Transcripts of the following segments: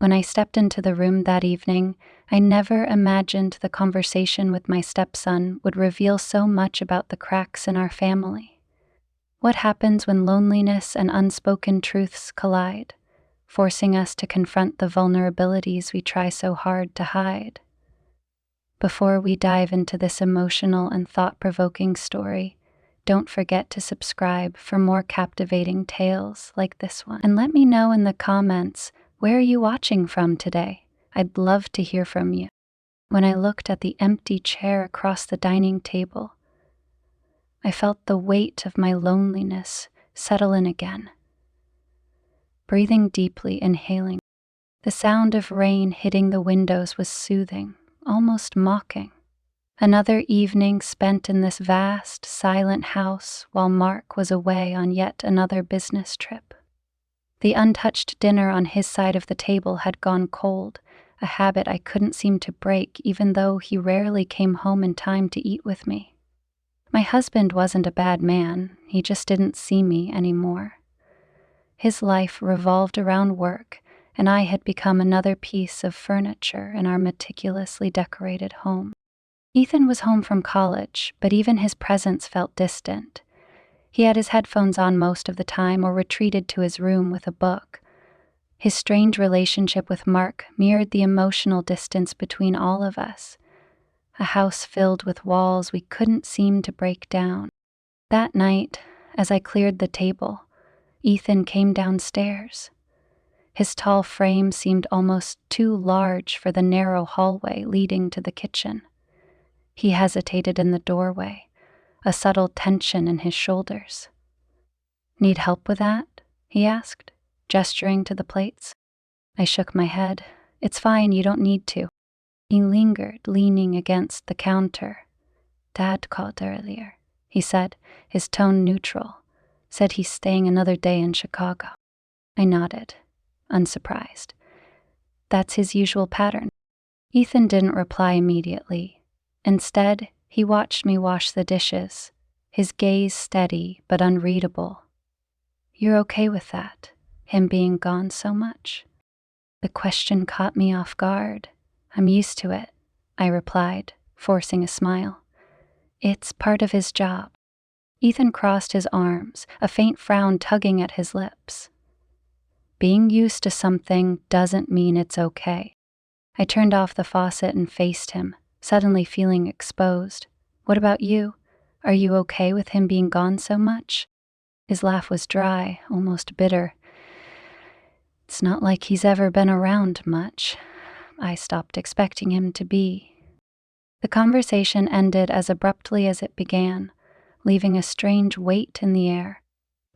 When I stepped into the room that evening, I never imagined the conversation with my stepson would reveal so much about the cracks in our family. What happens when loneliness and unspoken truths collide, forcing us to confront the vulnerabilities we try so hard to hide? Before we dive into this emotional and thought-provoking story, don't forget to subscribe for more captivating tales like this one. And let me know in the comments, where are you watching from today? I'd love to hear from you. When I looked at the empty chair across the dining table, I felt the weight of my loneliness settle in again. Breathing deeply, inhaling. The sound of rain hitting the windows was soothing, almost mocking. Another evening spent in this vast, silent house while Mark was away on yet another business trip. The untouched dinner on his side of the table had gone cold, a habit I couldn't seem to break even though he rarely came home in time to eat with me. My husband wasn't a bad man, he just didn't see me anymore. His life revolved around work, and I had become another piece of furniture in our meticulously decorated home. Ethan was home from college, but even his presence felt distant. He had his headphones on most of the time or retreated to his room with a book. His strange relationship with Mark mirrored the emotional distance between all of us, a house filled with walls we couldn't seem to break down. That night, as I cleared the table, Ethan came downstairs. His tall frame seemed almost too large for the narrow hallway leading to the kitchen. He hesitated in the doorway, a subtle tension in his shoulders. "Need help with that?" he asked, gesturing to the plates. I shook my head. "It's fine, you don't need to." He lingered, leaning against the counter. "Dad called earlier," he said, his tone neutral. "Said he's staying another day in Chicago." I nodded, unsurprised. That's his usual pattern. Ethan didn't reply immediately. Instead, he watched me wash the dishes, his gaze steady but unreadable. "You're okay with that, him being gone so much?" The question caught me off guard. "I'm used to it," I replied, forcing a smile. "It's part of his job." Ethan crossed his arms, a faint frown tugging at his lips. "Being used to something doesn't mean it's okay." I turned off the faucet and faced him, suddenly feeling exposed. "What about you? Are you okay with him being gone so much?" His laugh was dry, almost bitter. "It's not like he's ever been around much. I stopped expecting him to be." The conversation ended as abruptly as it began, leaving a strange weight in the air.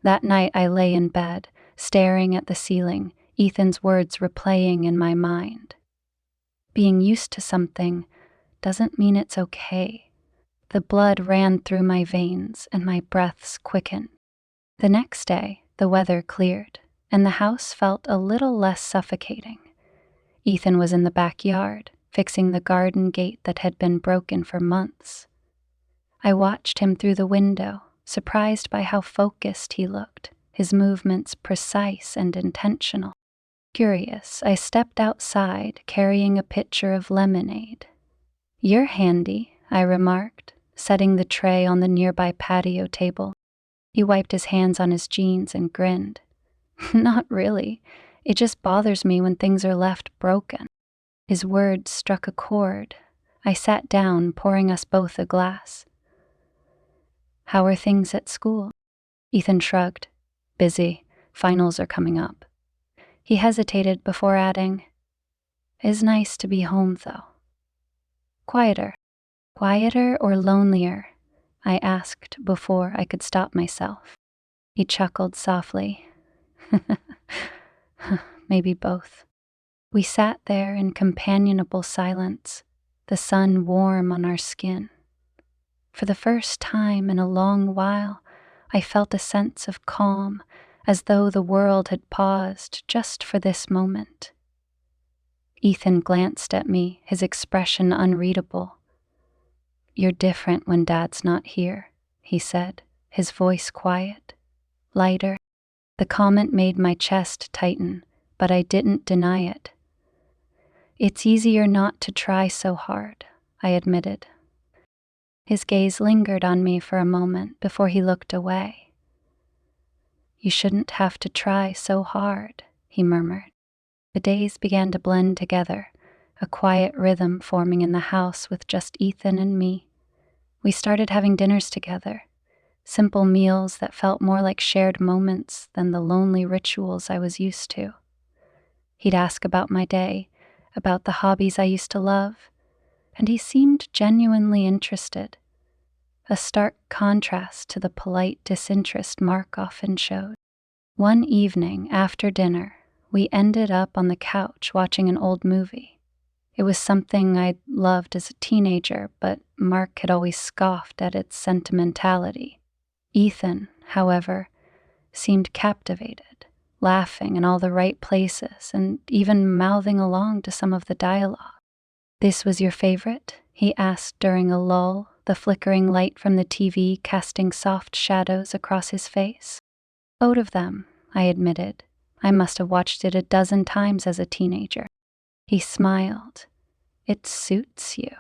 That night I lay in bed, staring at the ceiling, Ethan's words replaying in my mind. Being used to something doesn't mean it's okay. The blood ran through my veins and my breaths quickened. The next day, the weather cleared, and the house felt a little less suffocating. Ethan was in the backyard, fixing the garden gate that had been broken for months. I watched him through the window, surprised by how focused he looked, his movements precise and intentional. Curious, I stepped outside, carrying a pitcher of lemonade. "You're handy," I remarked, setting the tray on the nearby patio table. He wiped his hands on his jeans and grinned. "Not really. It just bothers me when things are left broken." His words struck a chord. I sat down, pouring us both a glass. "How are things at school?" Ethan shrugged. "Busy. Finals are coming up." He hesitated before adding, "It's nice to be home, though." "Quieter. Quieter or lonelier?" I asked before I could stop myself. He chuckled softly. "Maybe both." We sat there in companionable silence, the sun warm on our skin. For the first time in a long while, I felt a sense of calm, as though the world had paused just for this moment. Ethan glanced at me, his expression unreadable. "You're different when Dad's not here," he said, his voice quiet, lighter. The comment made my chest tighten, but I didn't deny it. It's easier not to try so hard, I admitted. His gaze lingered on me for a moment before he looked away. You shouldn't have to try so hard, he murmured. The days began to blend together, a quiet rhythm forming in the house with just Ethan and me. We started having dinners together, simple meals that felt more like shared moments than the lonely rituals I was used to. He'd ask about my day, about the hobbies I used to love, and he seemed genuinely interested, a stark contrast to the polite disinterest Mark often showed. One evening after dinner, we ended up on the couch watching an old movie. It was something I'd loved as a teenager, but Mark had always scoffed at its sentimentality. Ethan, however, seemed captivated, laughing in all the right places and even mouthing along to some of the dialogue. "This was your favorite?" he asked during a lull, the flickering light from the TV casting soft shadows across his face. "Both of them," I admitted. "I must have watched it a dozen times as a teenager." He smiled. "It suits you.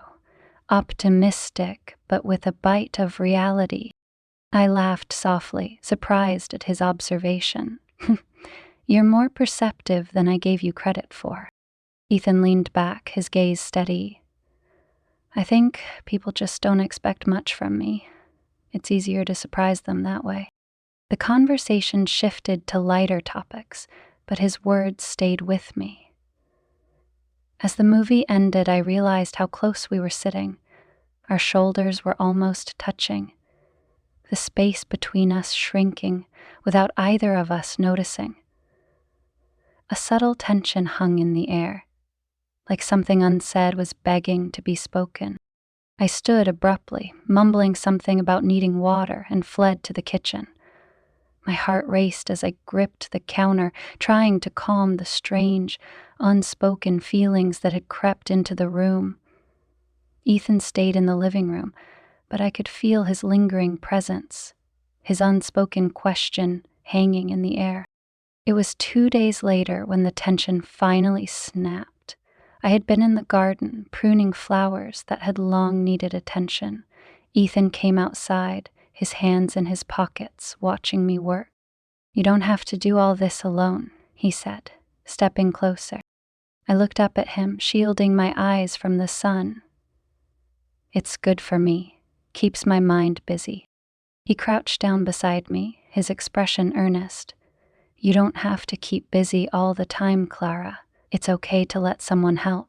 Optimistic, but with a bite of reality." I laughed softly, surprised at his observation. "You're more perceptive than I gave you credit for." Ethan leaned back, his gaze steady. "I think people just don't expect much from me. It's easier to surprise them that way." The conversation shifted to lighter topics, but his words stayed with me. As the movie ended, I realized how close we were sitting. Our shoulders were almost touching, the space between us shrinking without either of us noticing. A subtle tension hung in the air, like something unsaid was begging to be spoken. I stood abruptly, mumbling something about needing water, and fled to the kitchen. My heart raced as I gripped the counter, trying to calm the strange, unspoken feelings that had crept into the room. Ethan stayed in the living room, but I could feel his lingering presence, his unspoken question hanging in the air. It was 2 days later when the tension finally snapped. I had been in the garden, pruning flowers that had long needed attention. Ethan came outside, his hands in his pockets, watching me work. "You don't have to do all this alone," he said, stepping closer. I looked up at him, shielding my eyes from the sun. "It's good for me, keeps my mind busy." He crouched down beside me, his expression earnest. "You don't have to keep busy all the time, Clara. It's okay to let someone help."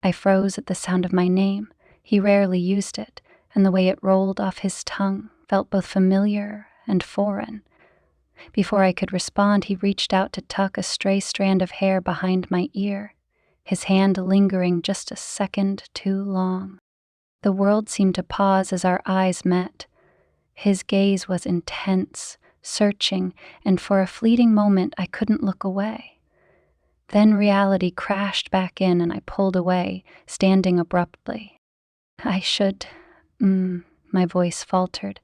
I froze at the sound of my name. He rarely used it, and the way it rolled off his tongue felt both familiar and foreign. Before I could respond, he reached out to tuck a stray strand of hair behind my ear, his hand lingering just a second too long. The world seemed to pause as our eyes met. His gaze was intense, searching, and for a fleeting moment I couldn't look away. Then reality crashed back in and I pulled away, standing abruptly. "I should," my voice faltered.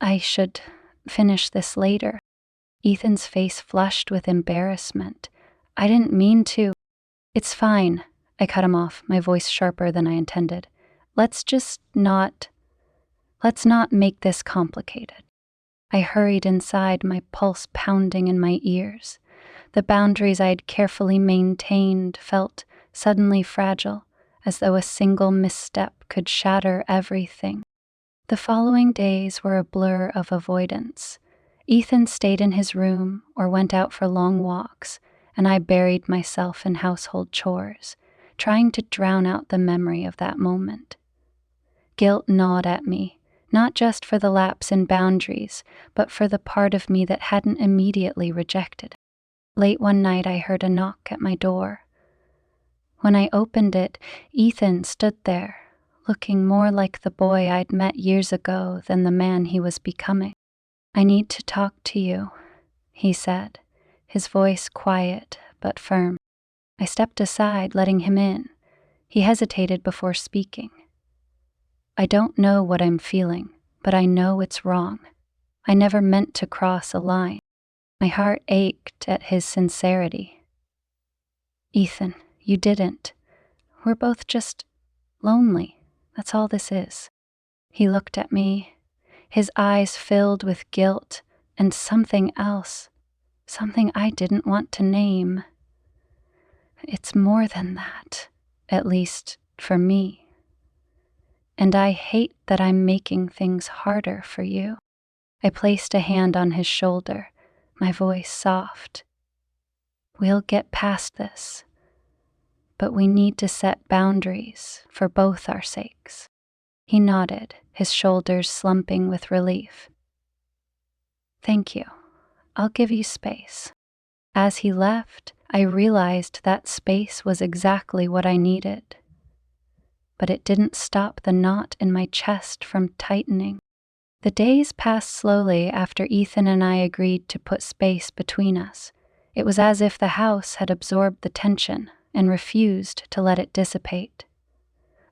"I should finish this later." Ethan's face flushed with embarrassment. "I didn't mean to." "It's fine," I cut him off, my voice sharper than I intended. Let's not make this complicated." I hurried inside, my pulse pounding in my ears. The boundaries I had carefully maintained felt suddenly fragile, as though a single misstep could shatter everything. The following days were a blur of avoidance. Ethan stayed in his room or went out for long walks, and I buried myself in household chores, trying to drown out the memory of that moment. Guilt gnawed at me, not just for the lapse in boundaries, but for the part of me that hadn't immediately rejected. Late one night, I heard a knock at my door. When I opened it, Ethan stood there, looking more like the boy I'd met years ago than the man he was becoming. "I need to talk to you," he said, his voice quiet but firm. I stepped aside, letting him in. He hesitated before speaking. "I don't know what I'm feeling, but I know it's wrong. I never meant to cross a line." My heart ached at his sincerity. "Ethan, you didn't. We're both just lonely. That's all this is." He looked at me, his eyes filled with guilt and something else, something I didn't want to name. "It's more than that, at least for me. And I hate that I'm making things harder for you." I placed a hand on his shoulder, my voice soft. "We'll get past this, but we need to set boundaries for both our sakes." He nodded, his shoulders slumping with relief. "Thank you. I'll give you space." As he left, I realized that space was exactly what I needed. But it didn't stop the knot in my chest from tightening. The days passed slowly after Ethan and I agreed to put space between us. It was as if the house had absorbed the tension and refused to let it dissipate.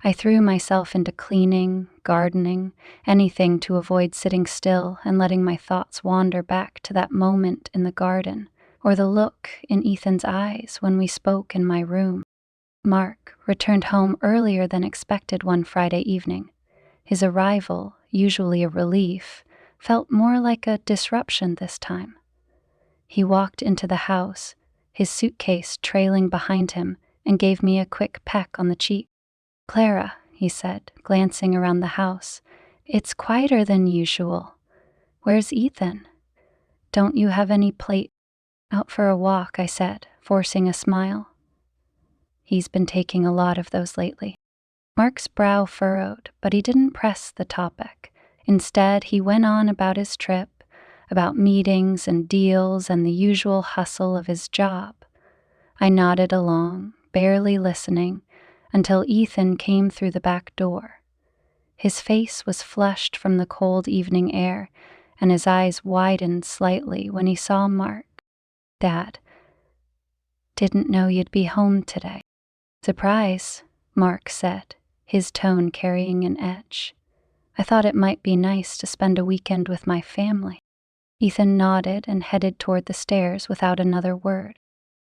I threw myself into cleaning, gardening, anything to avoid sitting still and letting my thoughts wander back to that moment in the garden, or the look in Ethan's eyes when we spoke in my room. Mark returned home earlier than expected one Friday evening. His arrival, usually a relief, felt more like a disruption this time. He walked into the house, his suitcase trailing behind him, and gave me a quick peck on the cheek. "Clara," he said, glancing around the house, "it's quieter than usual. Where's Ethan? Don't you have any plate?" "Out for a walk," I said, forcing a smile. "He's been taking a lot of those lately." Mark's brow furrowed, but he didn't press the topic. Instead, he went on about his trip, about meetings and deals and the usual hustle of his job. I nodded along, barely listening, until Ethan came through the back door. His face was flushed from the cold evening air, and his eyes widened slightly when he saw Mark. "Dad, didn't know you'd be home today." "Surprise," Mark said, his tone carrying an edge. "I thought it might be nice to spend a weekend with my family." Ethan nodded and headed toward the stairs without another word.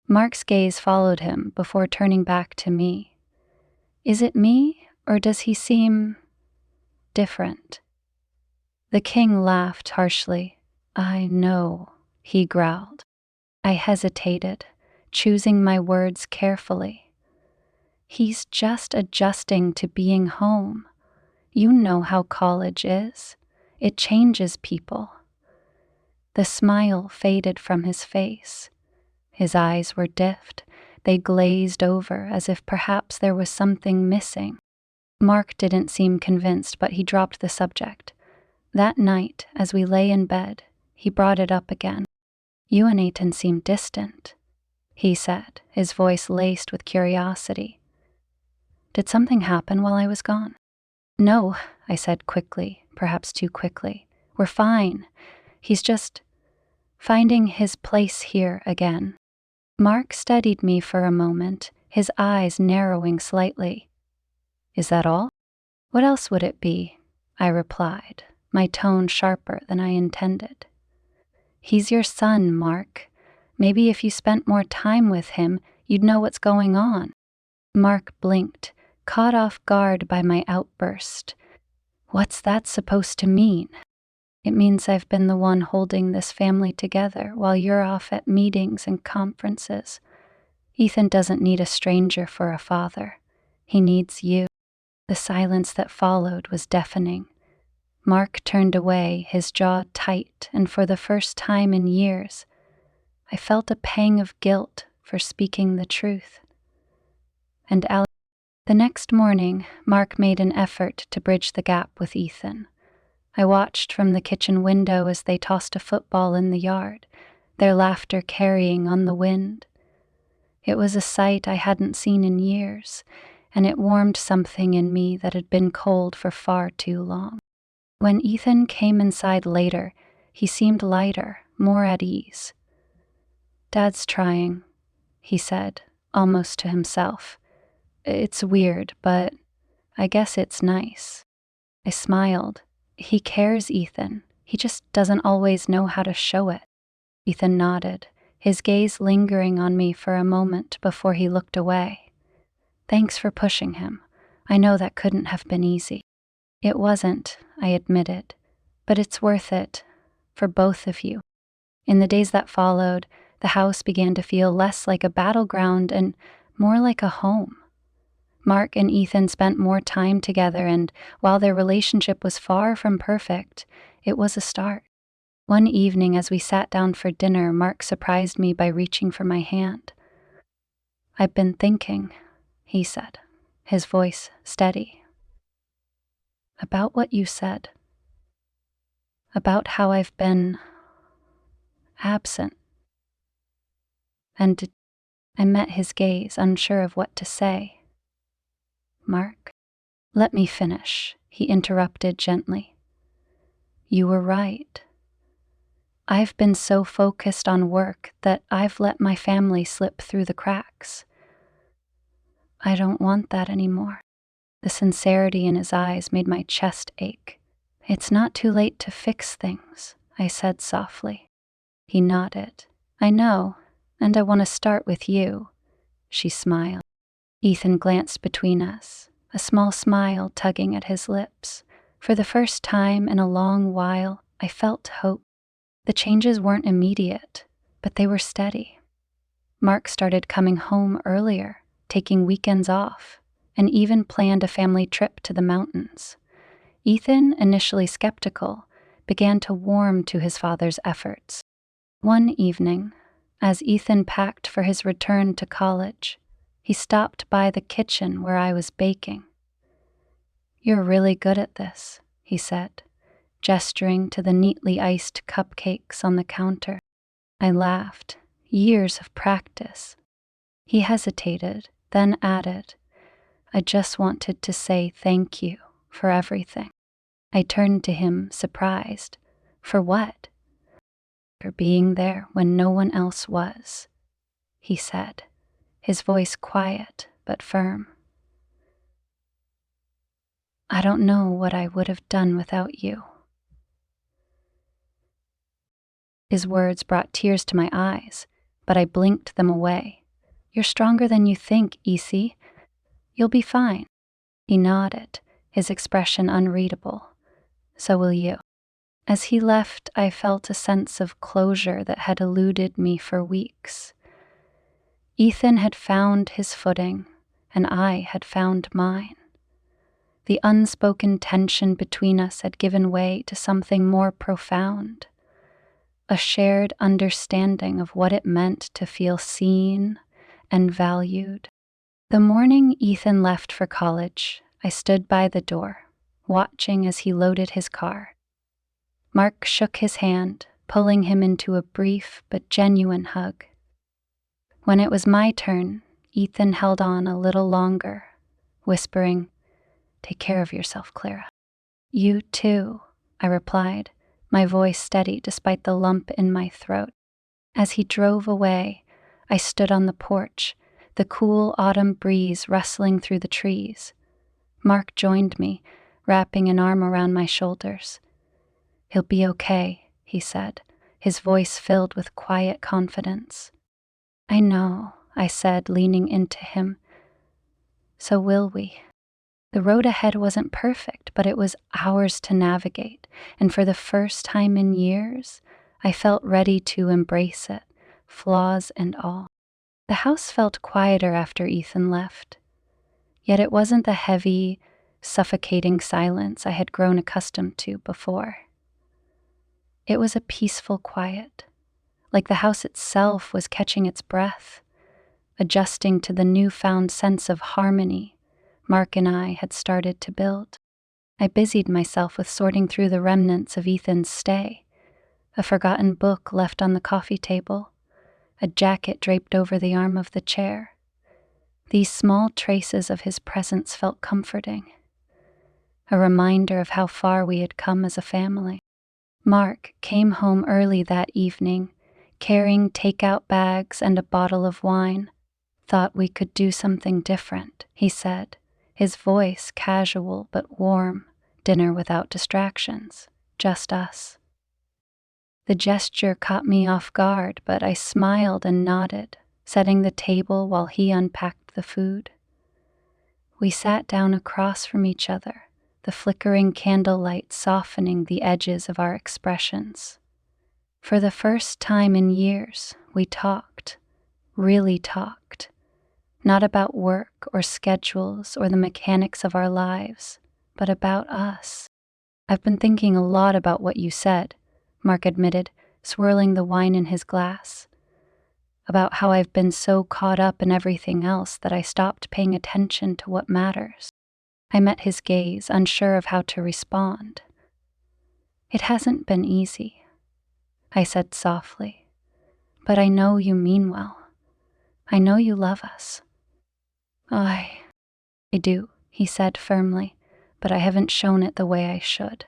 Mark's gaze followed him before turning back to me. "Is it me, or does he seem different?" The king laughed harshly. "I know," he growled. I hesitated, choosing my words carefully. "He's just adjusting to being home. You know how college is. It changes people." The smile faded from his face. His eyes were diffed. They glazed over as if perhaps there was something missing. Mark didn't seem convinced, but he dropped the subject. That night, as we lay in bed, he brought it up again. "You and Ethan seem distant," he said, his voice laced with curiosity. "Did something happen while I was gone?" "No," I said quickly, perhaps too quickly. "We're fine. He's just finding his place here again." Mark studied me for a moment, his eyes narrowing slightly. "Is that all?" "What else would it be?" I replied, my tone sharper than I intended. "He's your son, Mark. Maybe if you spent more time with him, you'd know what's going on." Mark blinked, caught off guard by my outburst. "What's that supposed to mean?" "It means I've been the one holding this family together while you're off at meetings and conferences. Ethan doesn't need a stranger for a father. He needs you." The silence that followed was deafening. Mark turned away, his jaw tight, and for the first time in years, I felt a pang of guilt for speaking the truth. And the next morning, Mark made an effort to bridge the gap with Ethan. I watched from the kitchen window as they tossed a football in the yard, their laughter carrying on the wind. It was a sight I hadn't seen in years, and it warmed something in me that had been cold for far too long. When Ethan came inside later, he seemed lighter, more at ease. "Dad's trying," he said, almost to himself. "It's weird, but I guess it's nice." I smiled. "He cares, Ethan. He just doesn't always know how to show it." Ethan nodded, his gaze lingering on me for a moment before he looked away. Thanks for pushing him. I know that couldn't have been easy. It wasn't, I admitted, but it's worth it for both of you. In the days that followed, the house began to feel less like a battleground and more like a home. Mark and Ethan spent more time together, and while their relationship was far from perfect, it was a start. One evening, as we sat down for dinner, Mark surprised me by reaching for my hand. "I've been thinking," he said, his voice steady, "about what you said, about how I've been absent." And I met his gaze, unsure of what to say. "Mark, let me finish," he interrupted gently. "You were right. I've been so focused on work that I've let my family slip through the cracks. I don't want that anymore." The sincerity in his eyes made my chest ache. "It's not too late to fix things," I said softly. He nodded. "I know, and I want to start with you." She smiled. Ethan glanced between us, a small smile tugging at his lips. For the first time in a long while, I felt hope. The changes weren't immediate, but they were steady. Mark started coming home earlier, taking weekends off, and even planned a family trip to the mountains. Ethan, initially skeptical, began to warm to his father's efforts. One evening, as Ethan packed for his return to college, he stopped by the kitchen where I was baking. "You're really good at this," he said, gesturing to the neatly iced cupcakes on the counter. I laughed. Years of practice. He hesitated, then added, "I just wanted to say thank you for everything." I turned to him, surprised. "For what?" "For being there when no one else was," he said, his voice quiet but firm. "I don't know what I would have done without you." His words brought tears to my eyes, but I blinked them away. "You're stronger than you think, Essie. You'll be fine." He nodded, his expression unreadable. "So will you." As he left, I felt a sense of closure that had eluded me for weeks. Ethan had found his footing, and I had found mine. The unspoken tension between us had given way to something more profound, a shared understanding of what it meant to feel seen and valued. The morning Ethan left for college, I stood by the door, watching as he loaded his car. Mark shook his hand, pulling him into a brief but genuine hug. When it was my turn, Ethan held on a little longer, whispering, "Take care of yourself, Clara." "You too," I replied, my voice steady despite the lump in my throat. As he drove away, I stood on the porch, the cool autumn breeze rustling through the trees. Mark joined me, wrapping an arm around my shoulders. "He'll be okay," he said, his voice filled with quiet confidence. "I know," I said, leaning into him. "So will we." The road ahead wasn't perfect, but it was ours to navigate, and for the first time in years, I felt ready to embrace it, flaws and all. The house felt quieter after Ethan left, yet it wasn't the heavy, suffocating silence I had grown accustomed to before. It was a peaceful quiet, like the house itself was catching its breath, adjusting to the newfound sense of harmony Mark and I had started to build. I busied myself with sorting through the remnants of Ethan's stay, a forgotten book left on the coffee table, a jacket draped over the arm of the chair. These small traces of his presence felt comforting, a reminder of how far we had come as a family. Mark came home early that evening, carrying takeout bags and a bottle of wine. "Thought we could do something different," he said, his voice casual but warm. "Dinner without distractions, just us." The gesture caught me off guard, but I smiled and nodded, setting the table while he unpacked the food. We sat down across from each other, the flickering candlelight softening the edges of our expressions. For the first time in years, we talked, really talked, not about work or schedules or the mechanics of our lives, but about us. "I've been thinking a lot about what you said," Mark admitted, swirling the wine in his glass. "About how I've been so caught up in everything else that I stopped paying attention to what matters." I met his gaze, unsure of how to respond. "It hasn't been easy," I said softly, "but I know you mean well. I know you love us." I do," he said firmly, "but I haven't shown it the way I should.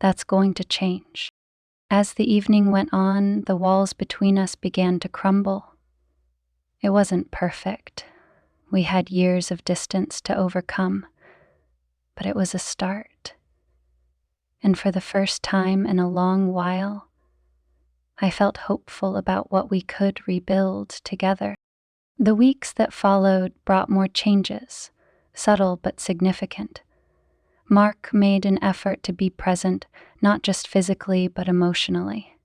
That's going to change." As the evening went on, the walls between us began to crumble. It wasn't perfect. We had years of distance to overcome, but it was a start. And for the first time in a long while, I felt hopeful about what we could rebuild together. The weeks that followed brought more changes, subtle but significant. Mark made an effort to be present, not just physically but emotionally.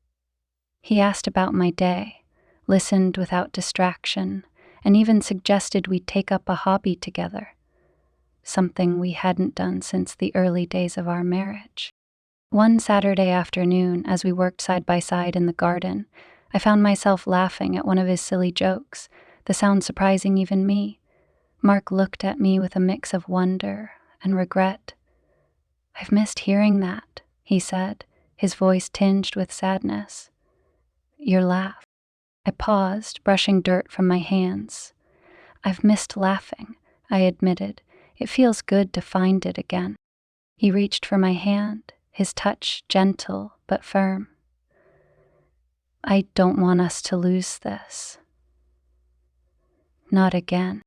He asked about my day, listened without distraction, and even suggested we take up a hobby together, something we hadn't done since the early days of our marriage. One Saturday afternoon, as we worked side by side in the garden, I found myself laughing at one of his silly jokes, the sound surprising even me. Mark looked at me with a mix of wonder and regret. "I've missed hearing that," he said, his voice tinged with sadness. "Your laugh." I paused, brushing dirt from my hands. "I've missed laughing," I admitted. "It feels good to find it again." He reached for my hand, his touch gentle but firm. "I don't want us to lose this." "Not again."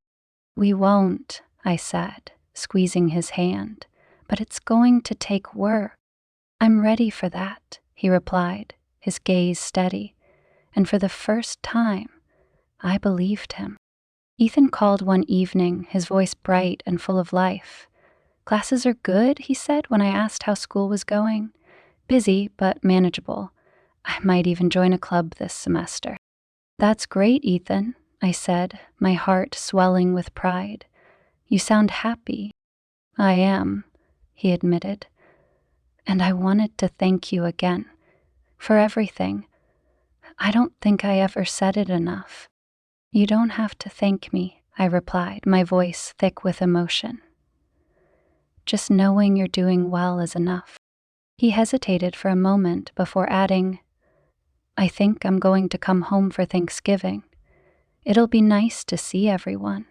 "We won't," I said, squeezing his hand, "but it's going to take work." "I'm ready for that," he replied, his gaze steady, and for the first time, I believed him. Ethan called one evening, his voice bright and full of life. "Classes are good," he said when I asked how school was going. "Busy, but manageable. I might even join a club this semester." "That's great, Ethan," I said, my heart swelling with pride. "You sound happy." "I am," he admitted. "And I wanted to thank you again. For everything. I don't think I ever said it enough." "You don't have to thank me," I replied, my voice thick with emotion. "Just knowing you're doing well is enough." He hesitated for a moment before adding, "I think I'm going to come home for Thanksgiving. It'll be nice to see everyone."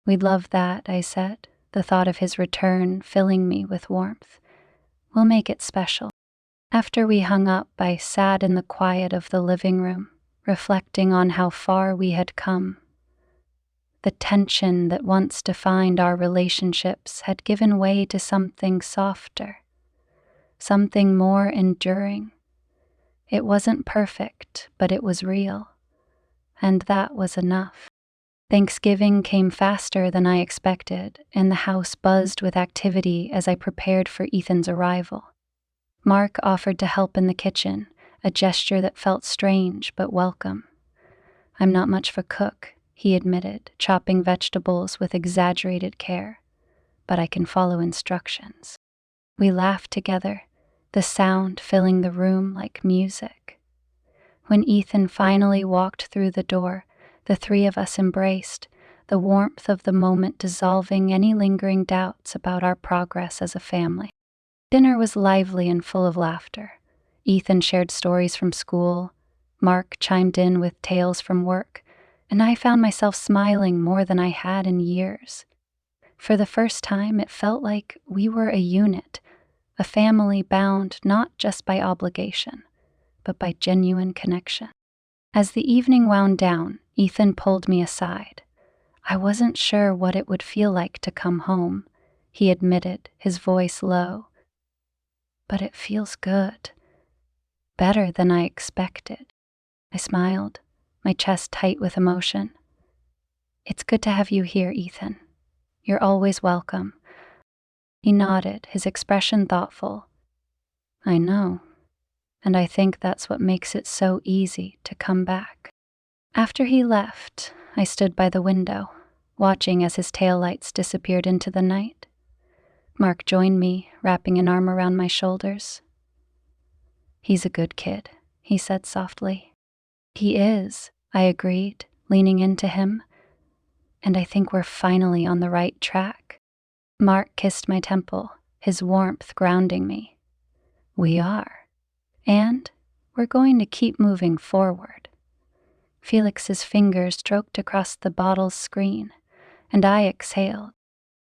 "We'd love that," I said, the thought of his return filling me with warmth. "We'll make it special." After we hung up, I sat in the quiet of the living room, reflecting on how far we had come. The tension that once defined our relationships had given way to something softer, something more enduring. It wasn't perfect, but it was real, and that was enough. Thanksgiving came faster than I expected, and the house buzzed with activity as I prepared for Ethan's arrival. Mark offered to help in the kitchen, a gesture that felt strange but welcome. "I'm not much of a cook," he admitted, chopping vegetables with exaggerated care, "but I can follow instructions." We laughed together, the sound filling the room like music. When Ethan finally walked through the door, the three of us embraced, the warmth of the moment dissolving any lingering doubts about our progress as a family. Dinner was lively and full of laughter. Ethan shared stories from school, Mark chimed in with tales from work, and I found myself smiling more than I had in years. For the first time, it felt like we were a unit, a family bound not just by obligation, but by genuine connection. As the evening wound down, Ethan pulled me aside. "I wasn't sure what it would feel like to come home," he admitted, his voice low. "But it feels good. Better than I expected." I smiled, my chest tight with emotion. "It's good to have you here, Ethan. You're always welcome. He nodded, his expression thoughtful. I know, and I think that's what makes it so easy to come back. After he left, I stood by the window, watching as his taillights disappeared into the night. Mark joined me, wrapping an arm around my shoulders. He's a good kid, he said softly. He is, I agreed, leaning into him, and I think we're finally on the right track. Mark kissed my temple, his warmth grounding me. We are. And we're going to keep moving forward. Felix's fingers stroked across the bottle's screen, and I exhaled.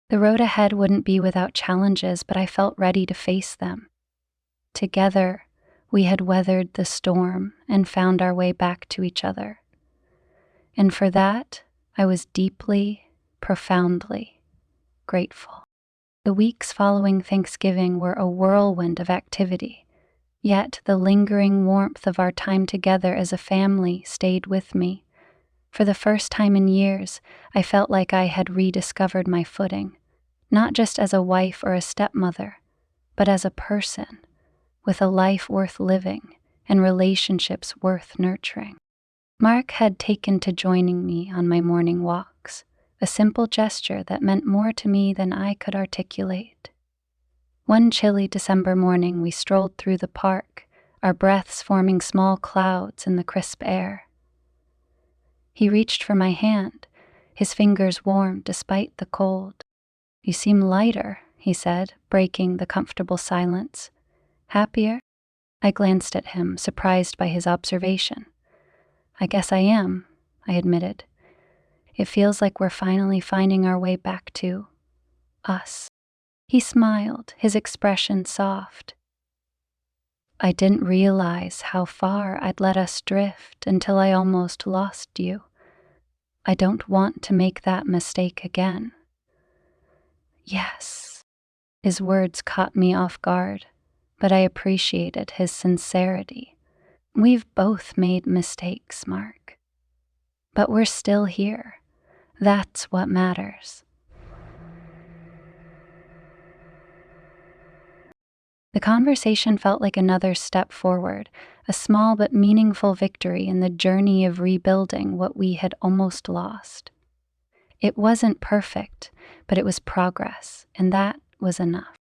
The road ahead wouldn't be without challenges, but I felt ready to face them. Together, we had weathered the storm and found our way back to each other. And for that, I was deeply, profoundly grateful. The weeks following Thanksgiving were a whirlwind of activity, yet the lingering warmth of our time together as a family stayed with me. For the first time in years, I felt like I had rediscovered my footing, not just as a wife or a stepmother, but as a person, with a life worth living and relationships worth nurturing. Mark had taken to joining me on my morning walks, a simple gesture that meant more to me than I could articulate. One chilly December morning, we strolled through the park, our breaths forming small clouds in the crisp air. He reached for my hand, his fingers warm despite the cold. You seem lighter, he said, breaking the comfortable silence. Happier? I glanced at him, surprised by his observation. I guess I am, I admitted. It feels like we're finally finding our way back to us. He smiled, his expression soft. I didn't realize how far I'd let us drift until I almost lost you. I don't want to make that mistake again. Yes. His words caught me off guard, but I appreciated his sincerity. We've both made mistakes, Mark. But we're still here. That's what matters. The conversation felt like another step forward, a small but meaningful victory in the journey of rebuilding what we had almost lost. It wasn't perfect, but it was progress, and that was enough.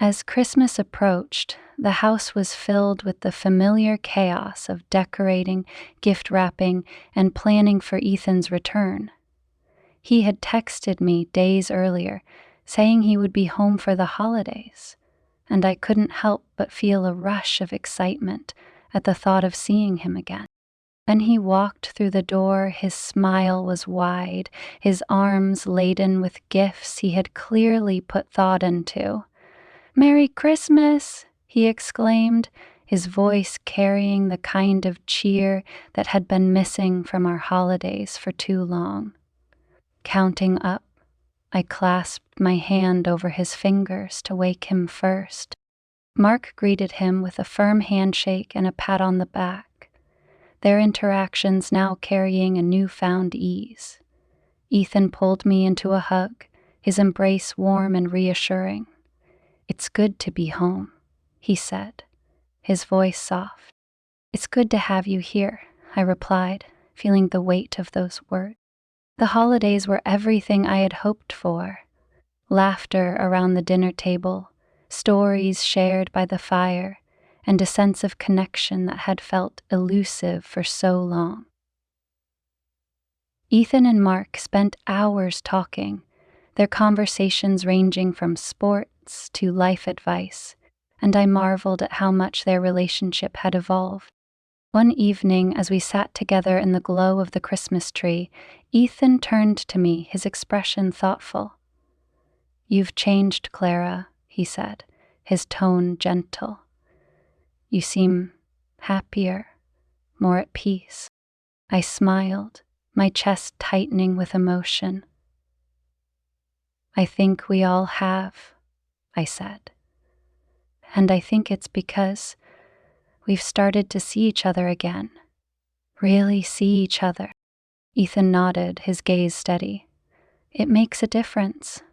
As Christmas approached, the house was filled with the familiar chaos of decorating, gift wrapping, and planning for Ethan's return. He had texted me days earlier, saying he would be home for the holidays, and I couldn't help but feel a rush of excitement at the thought of seeing him again. When he walked through the door, his smile was wide, his arms laden with gifts he had clearly put thought into. "Merry Christmas!" he exclaimed, his voice carrying the kind of cheer that had been missing from our holidays for too long. Counting up, I clasped my hand over his fingers to wake him first. Mark greeted him with a firm handshake and a pat on the back, their interactions now carrying a newfound ease. Ethan pulled me into a hug, his embrace warm and reassuring. "It's good to be home," he said, his voice soft. "It's good to have you here," I replied, feeling the weight of those words. The holidays were everything I had hoped for. Laughter around the dinner table, stories shared by the fire, and a sense of connection that had felt elusive for so long. Ethan and Mark spent hours talking, their conversations ranging from sports to life advice, and I marveled at how much their relationship had evolved. One evening, as we sat together in the glow of the Christmas tree, Ethan turned to me, his expression thoughtful. "You've changed, Clara," he said, his tone gentle. "You seem happier, more at peace." I smiled, my chest tightening with emotion. "I think we all have," I said. "And I think it's because we've started to see each other again. Really see each other." Ethan nodded, his gaze steady. "It makes a difference,"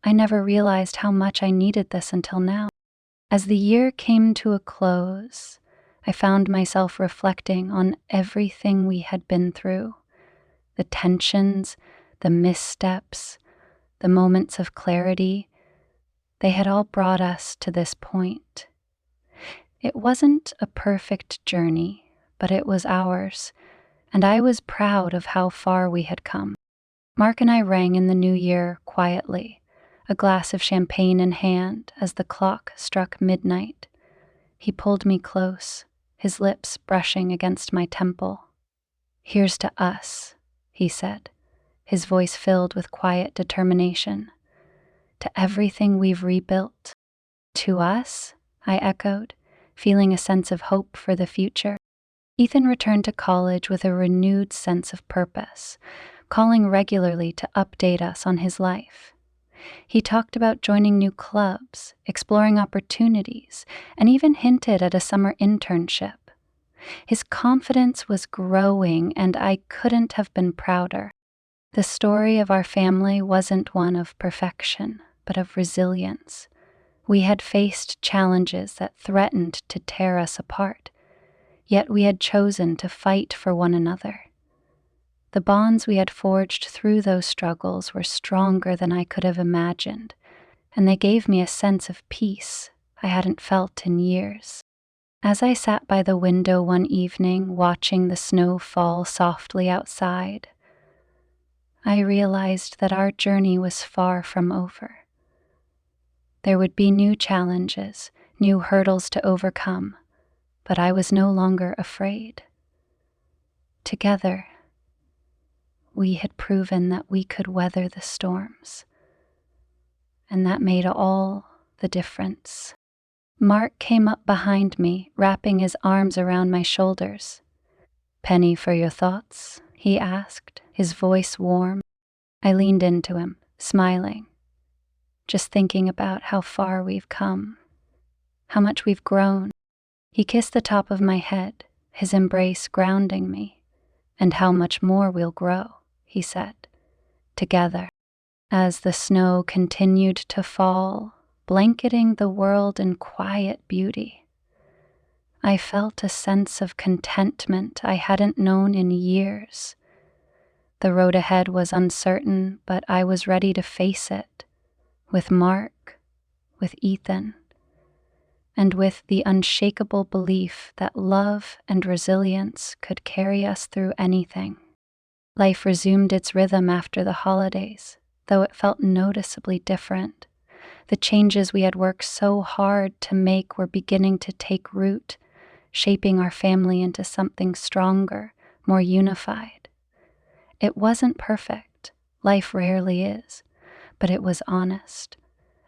I never realized how much I needed this until now. As the year came to a close, I found myself reflecting on everything we had been through, the tensions, the missteps, the moments of clarity. They had all brought us to this point. It wasn't a perfect journey, but it was ours, and I was proud of how far we had come. Mark and I rang in the new year quietly, a glass of champagne in hand as the clock struck midnight. He pulled me close, his lips brushing against my temple. "Here's to us," he said, his voice filled with quiet determination. "To everything we've rebuilt." "To us?" I echoed, feeling a sense of hope for the future. Ethan returned to college with a renewed sense of purpose, calling regularly to update us on his life. He talked about joining new clubs, exploring opportunities, and even hinted at a summer internship. His confidence was growing, and I couldn't have been prouder. The story of our family wasn't one of perfection, but of resilience. We had faced challenges that threatened to tear us apart, yet we had chosen to fight for one another. The bonds we had forged through those struggles were stronger than I could have imagined, and they gave me a sense of peace I hadn't felt in years. As I sat by the window one evening watching the snow fall softly outside, I realized that our journey was far from over. There would be new challenges, new hurdles to overcome, but I was no longer afraid. Together, we had proven that we could weather the storms, and that made all the difference. Mark came up behind me, wrapping his arms around my shoulders. "Penny for your thoughts?" he asked, his voice warm. I leaned into him, smiling, just thinking about how far we've come, how much we've grown. He kissed the top of my head, his embrace grounding me. "And how much more we'll grow," he said, "together." As the snow continued to fall, blanketing the world in quiet beauty, I felt a sense of contentment I hadn't known in years. The road ahead was uncertain, but I was ready to face it, with Mark, with Ethan, and with the unshakable belief that love and resilience could carry us through anything. Life resumed its rhythm after the holidays, though it felt noticeably different. The changes we had worked so hard to make were beginning to take root, shaping our family into something stronger, more unified. It wasn't perfect, life rarely is, but it was honest.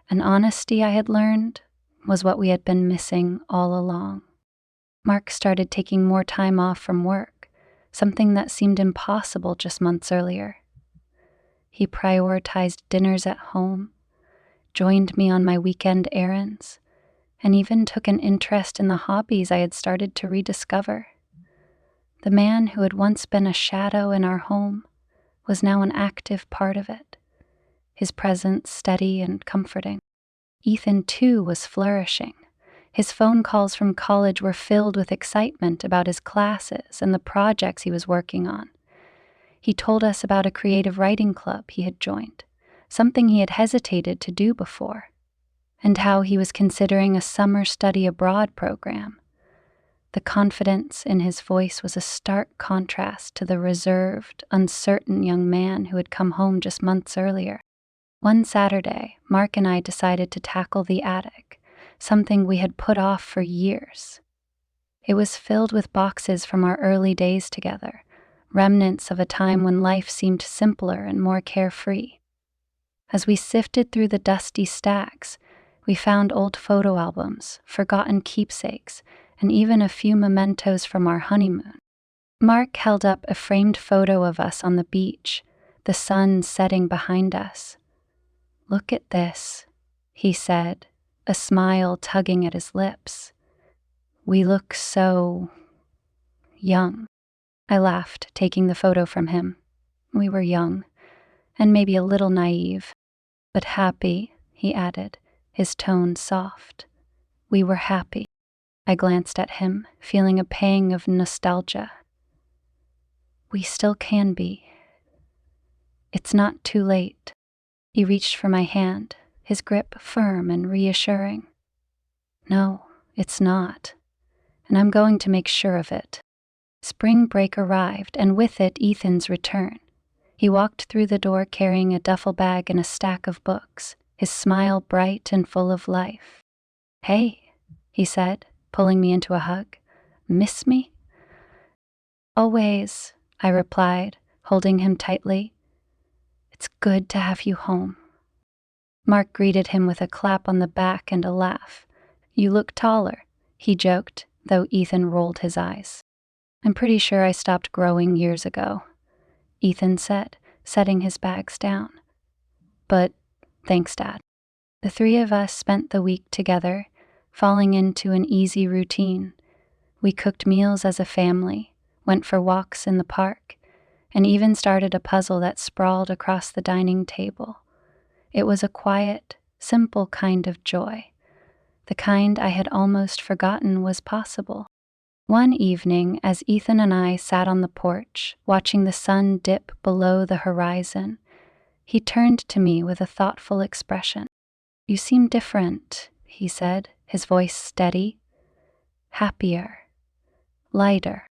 And honesty, I had learned, was what we had been missing all along. Mark started taking more time off from work, something that seemed impossible just months earlier. He prioritized dinners at home, joined me on my weekend errands, and even took an interest in the hobbies I had started to rediscover. The man who had once been a shadow in our home was now an active part of it, his presence steady and comforting. Ethan, too, was flourishing. His phone calls from college were filled with excitement about his classes and the projects he was working on. He told us about a creative writing club he had joined, something he had hesitated to do before, and how he was considering a summer study abroad program. The confidence in his voice was a stark contrast to the reserved, uncertain young man who had come home just months earlier. One Saturday, Mark and I decided to tackle the attic, something we had put off for years. It was filled with boxes from our early days together, remnants of a time when life seemed simpler and more carefree. As we sifted through the dusty stacks, we found old photo albums, forgotten keepsakes, and even a few mementos from our honeymoon. Mark held up a framed photo of us on the beach, the sun setting behind us. "Look at this," he said, a smile tugging at his lips. "We look so young." I laughed, taking the photo from him. We were young, and maybe a little naive, but happy he added, his tone soft. We were happy. I glanced at him, feeling a pang of nostalgia. We still can be. It's not too late. He reached for my hand, his grip firm and reassuring. No, it's not. And I'm going to make sure of it. Spring break arrived, and with it Ethan's return. He walked through the door carrying a duffel bag and a stack of books, his smile bright and full of life. Hey, he said, pulling me into a hug. Miss me? Always, I replied, holding him tightly. It's good to have you home. Mark greeted him with a clap on the back and a laugh. You look taller, he joked, though Ethan rolled his eyes. I'm pretty sure I stopped growing years ago, Ethan said, setting his bags down. But thanks, Dad. The three of us spent the week together, falling into an easy routine. We cooked meals as a family, went for walks in the park, and even started a puzzle that sprawled across the dining table. It was a quiet, simple kind of joy, the kind I had almost forgotten was possible. One evening, as Ethan and I sat on the porch, watching the sun dip below the horizon, he turned to me with a thoughtful expression. You seem different, he said, his voice steady. Happier. Lighter.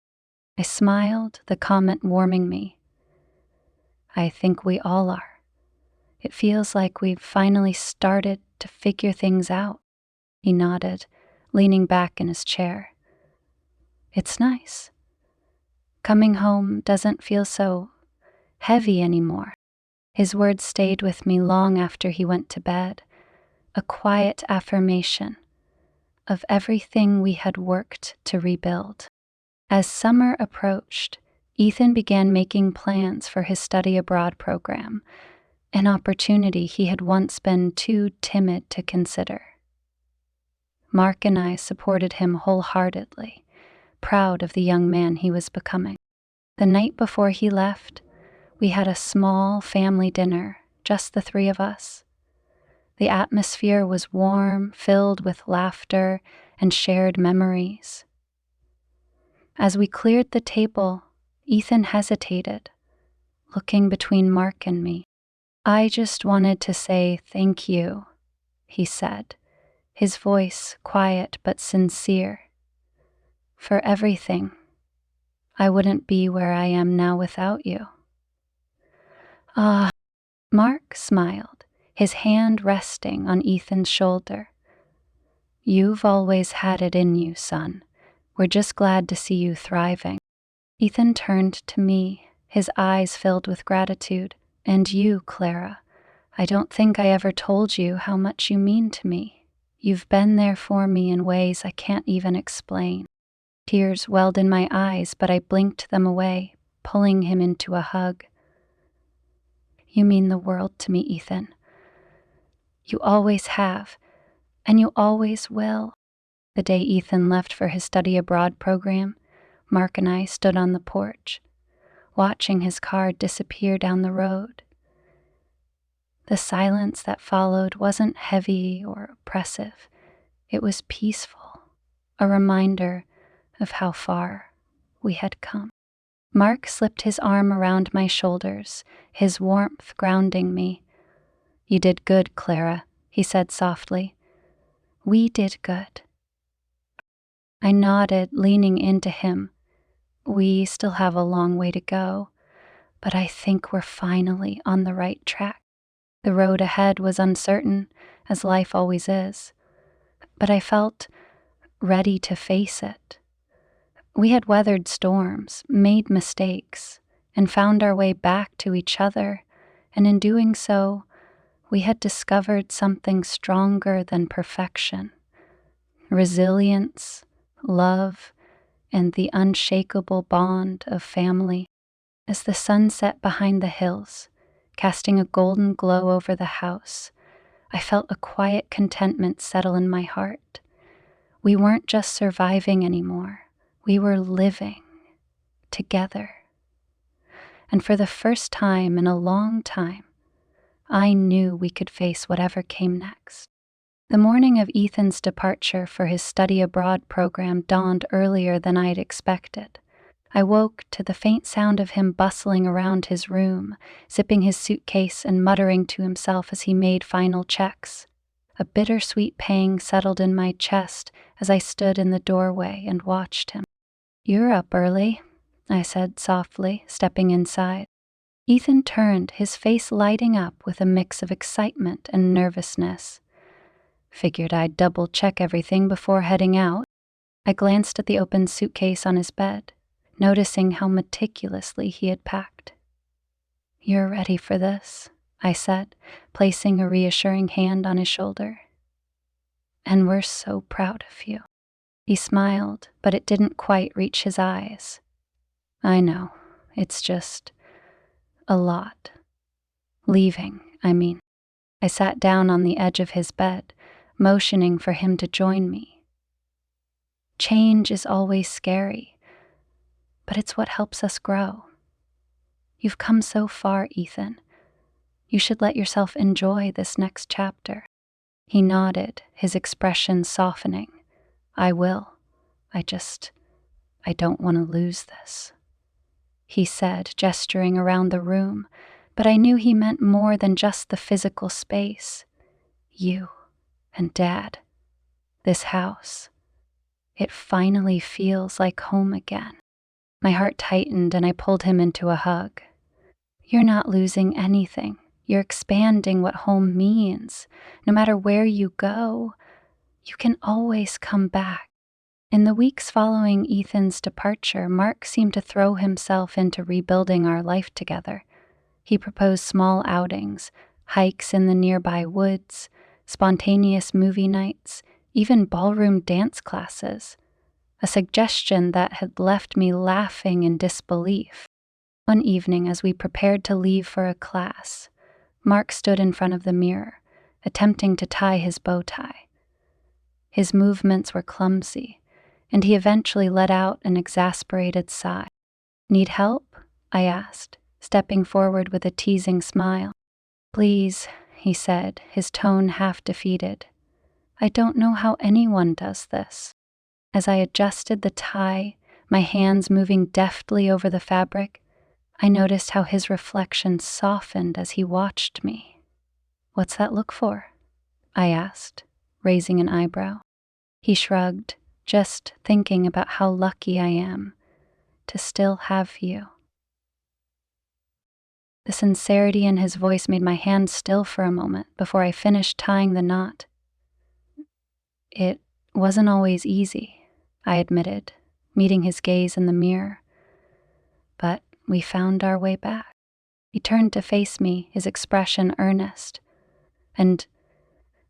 I smiled, the comment warming me. I think we all are. It feels like we've finally started to figure things out. He nodded, leaning back in his chair. It's nice. Coming home doesn't feel so heavy anymore. His words stayed with me long after he went to bed, a quiet affirmation of everything we had worked to rebuild. As summer approached, Ethan began making plans for his study abroad program, an opportunity he had once been too timid to consider. Mark and I supported him wholeheartedly, proud of the young man he was becoming. The night before he left, we had a small family dinner, just the three of us. The atmosphere was warm, filled with laughter and shared memories. As we cleared the table, Ethan hesitated, looking between Mark and me. I just wanted to say thank you, he said, his voice quiet but sincere. For everything. I wouldn't be where I am now without you. Ah, Mark smiled, his hand resting on Ethan's shoulder. You've always had it in you, son. We're just glad to see you thriving. Ethan turned to me, his eyes filled with gratitude. And you, Clara. I don't think I ever told you how much you mean to me. You've been there for me in ways I can't even explain. Tears welled in my eyes, but I blinked them away, pulling him into a hug. You mean the world to me, Ethan. You always have, and you always will. The day Ethan left for his study abroad program, Mark and I stood on the porch, watching his car disappear down the road. The silence that followed wasn't heavy or oppressive. It was peaceful, a reminder of how far we had come. Mark slipped his arm around my shoulders, his warmth grounding me. You did good, Clara, he said softly. We did good. I nodded, leaning into him. We still have a long way to go, but I think we're finally on the right track. The road ahead was uncertain, as life always is, but I felt ready to face it. We had weathered storms, made mistakes, and found our way back to each other, and in doing so, we had discovered something stronger than perfection. Resilience, love, and the unshakable bond of family. As the sun set behind the hills, casting a golden glow over the house, I felt a quiet contentment settle in my heart. We weren't just surviving anymore. We were living together. And for the first time in a long time, I knew we could face whatever came next. The morning of Ethan's departure for his study abroad program dawned earlier than I'd expected. I woke to the faint sound of him bustling around his room, zipping his suitcase and muttering to himself as he made final checks. A bittersweet pang settled in my chest as I stood in the doorway and watched him. "You're up early," I said softly, stepping inside. Ethan turned, his face lighting up with a mix of excitement and nervousness. "Figured I'd double-check everything before heading out." I glanced at the open suitcase on his bed, noticing how meticulously he had packed. "You're ready for this," I said, placing a reassuring hand on his shoulder. "And we're so proud of you." He smiled, but it didn't quite reach his eyes. "I know, it's just a lot. Leaving, I mean." I sat down on the edge of his bed, motioning for him to join me. "Change is always scary, but it's what helps us grow. You've come so far, Ethan. You should let yourself enjoy this next chapter." He nodded, his expression softening. "I will. I don't want to lose this," he said, gesturing around the room, but I knew he meant more than just the physical space. "You and Dad. This house. It finally feels like home again." My heart tightened and I pulled him into a hug. "You're not losing anything. You're expanding what home means. No matter where you go, you can always come back." In the weeks following Ethan's departure, Mark seemed to throw himself into rebuilding our life together. He proposed small outings, hikes in the nearby woods, spontaneous movie nights, even ballroom dance classes, a suggestion that had left me laughing in disbelief. One evening, as we prepared to leave for a class, Mark stood in front of the mirror, attempting to tie his bow tie. His movements were clumsy, and he eventually let out an exasperated sigh. "Need help?" I asked, stepping forward with a teasing smile. "Please," he said, his tone half defeated. "I don't know how anyone does this." As I adjusted the tie, my hands moving deftly over the fabric, I noticed how his reflection softened as he watched me. "What's that look for?" I asked, raising an eyebrow. He shrugged, just thinking about how lucky I am to still have you. The sincerity in his voice made my hands still for a moment before I finished tying the knot. "It wasn't always easy," I admitted, meeting his gaze in the mirror. "But we found our way back." He turned to face me, his expression earnest. "And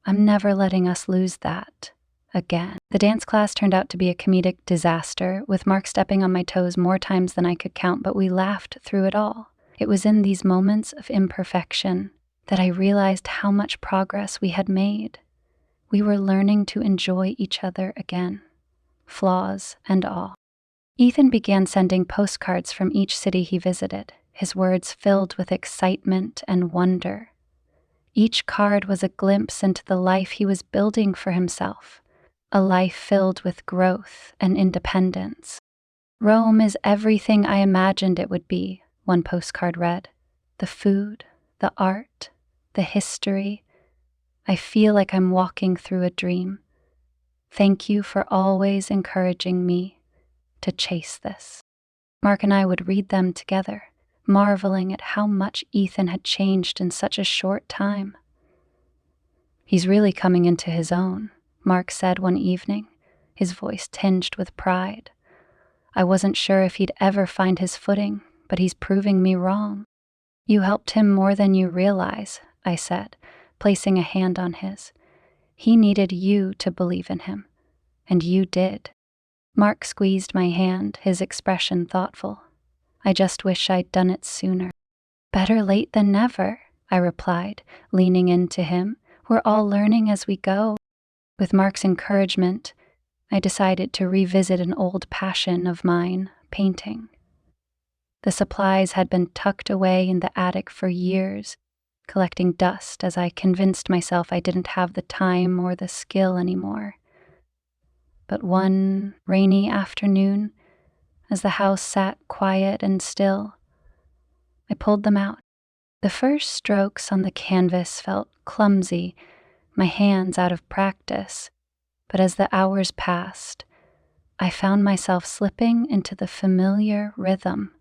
I'm never letting us lose that again." The dance class turned out to be a comedic disaster, with Mark stepping on my toes more times than I could count, but we laughed through it all. It was in these moments of imperfection that I realized how much progress we had made. We were learning to enjoy each other again, flaws and all. Ethan began sending postcards from each city he visited, his words filled with excitement and wonder. Each card was a glimpse into the life he was building for himself, a life filled with growth and independence. "Rome is everything I imagined it would be," one postcard read. "The food, the art, the history. I feel like I'm walking through a dream. Thank you for always encouraging me to chase this." Mark and I would read them together, marveling at how much Ethan had changed in such a short time. "He's really coming into his own," Mark said one evening, his voice tinged with pride. "I wasn't sure if he'd ever find his footing, but he's proving me wrong." "You helped him more than you realize," I said, placing a hand on his. "He needed you to believe in him, and you did." Mark squeezed my hand, his expression thoughtful. "I just wish I'd done it sooner." "Better late than never," I replied, leaning into him. "We're all learning as we go." With Mark's encouragement, I decided to revisit an old passion of mine, painting. The supplies had been tucked away in the attic for years, collecting dust as I convinced myself I didn't have the time or the skill anymore. But one rainy afternoon, as the house sat quiet and still, I pulled them out. The first strokes on the canvas felt clumsy, my hands out of practice, but as the hours passed, I found myself slipping into the familiar rhythm.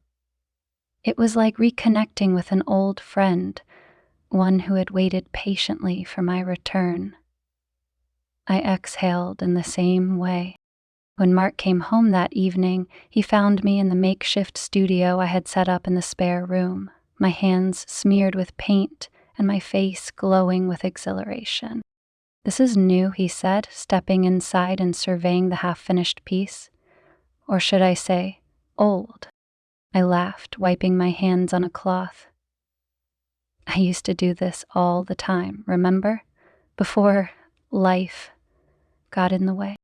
It was like reconnecting with an old friend, one who had waited patiently for my return. I exhaled in the same way. When Mark came home that evening, he found me in the makeshift studio I had set up in the spare room, my hands smeared with paint and my face glowing with exhilaration. "This is new," he said, stepping inside and surveying the half-finished piece. "Or should I say, old?" I laughed, wiping my hands on a cloth. "I used to do this all the time, remember? Before life got in the way."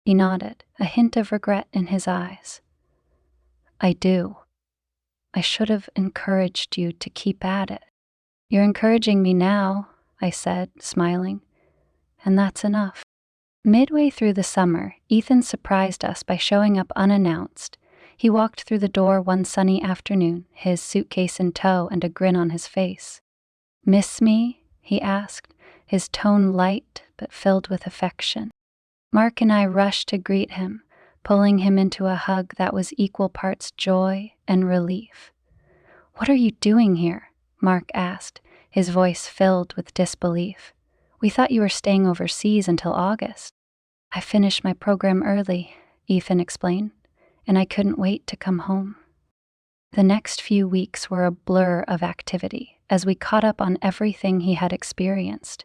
He nodded, a hint of regret in his eyes. "I do. I should have encouraged you to keep at it." "You're encouraging me now," I said, smiling, "and that's enough." Midway through the summer, Ethan surprised us by showing up unannounced. He walked through the door one sunny afternoon, his suitcase in tow and a grin on his face. "Miss me?" he asked, his tone light but filled with affection. Mark and I rushed to greet him, pulling him into a hug that was equal parts joy and relief. "What are you doing here?" Mark asked, his voice filled with disbelief. "We thought you were staying overseas until August." "I finished my program early," Ethan explained, "and I couldn't wait to come home." The next few weeks were a blur of activity as we caught up on everything he had experienced.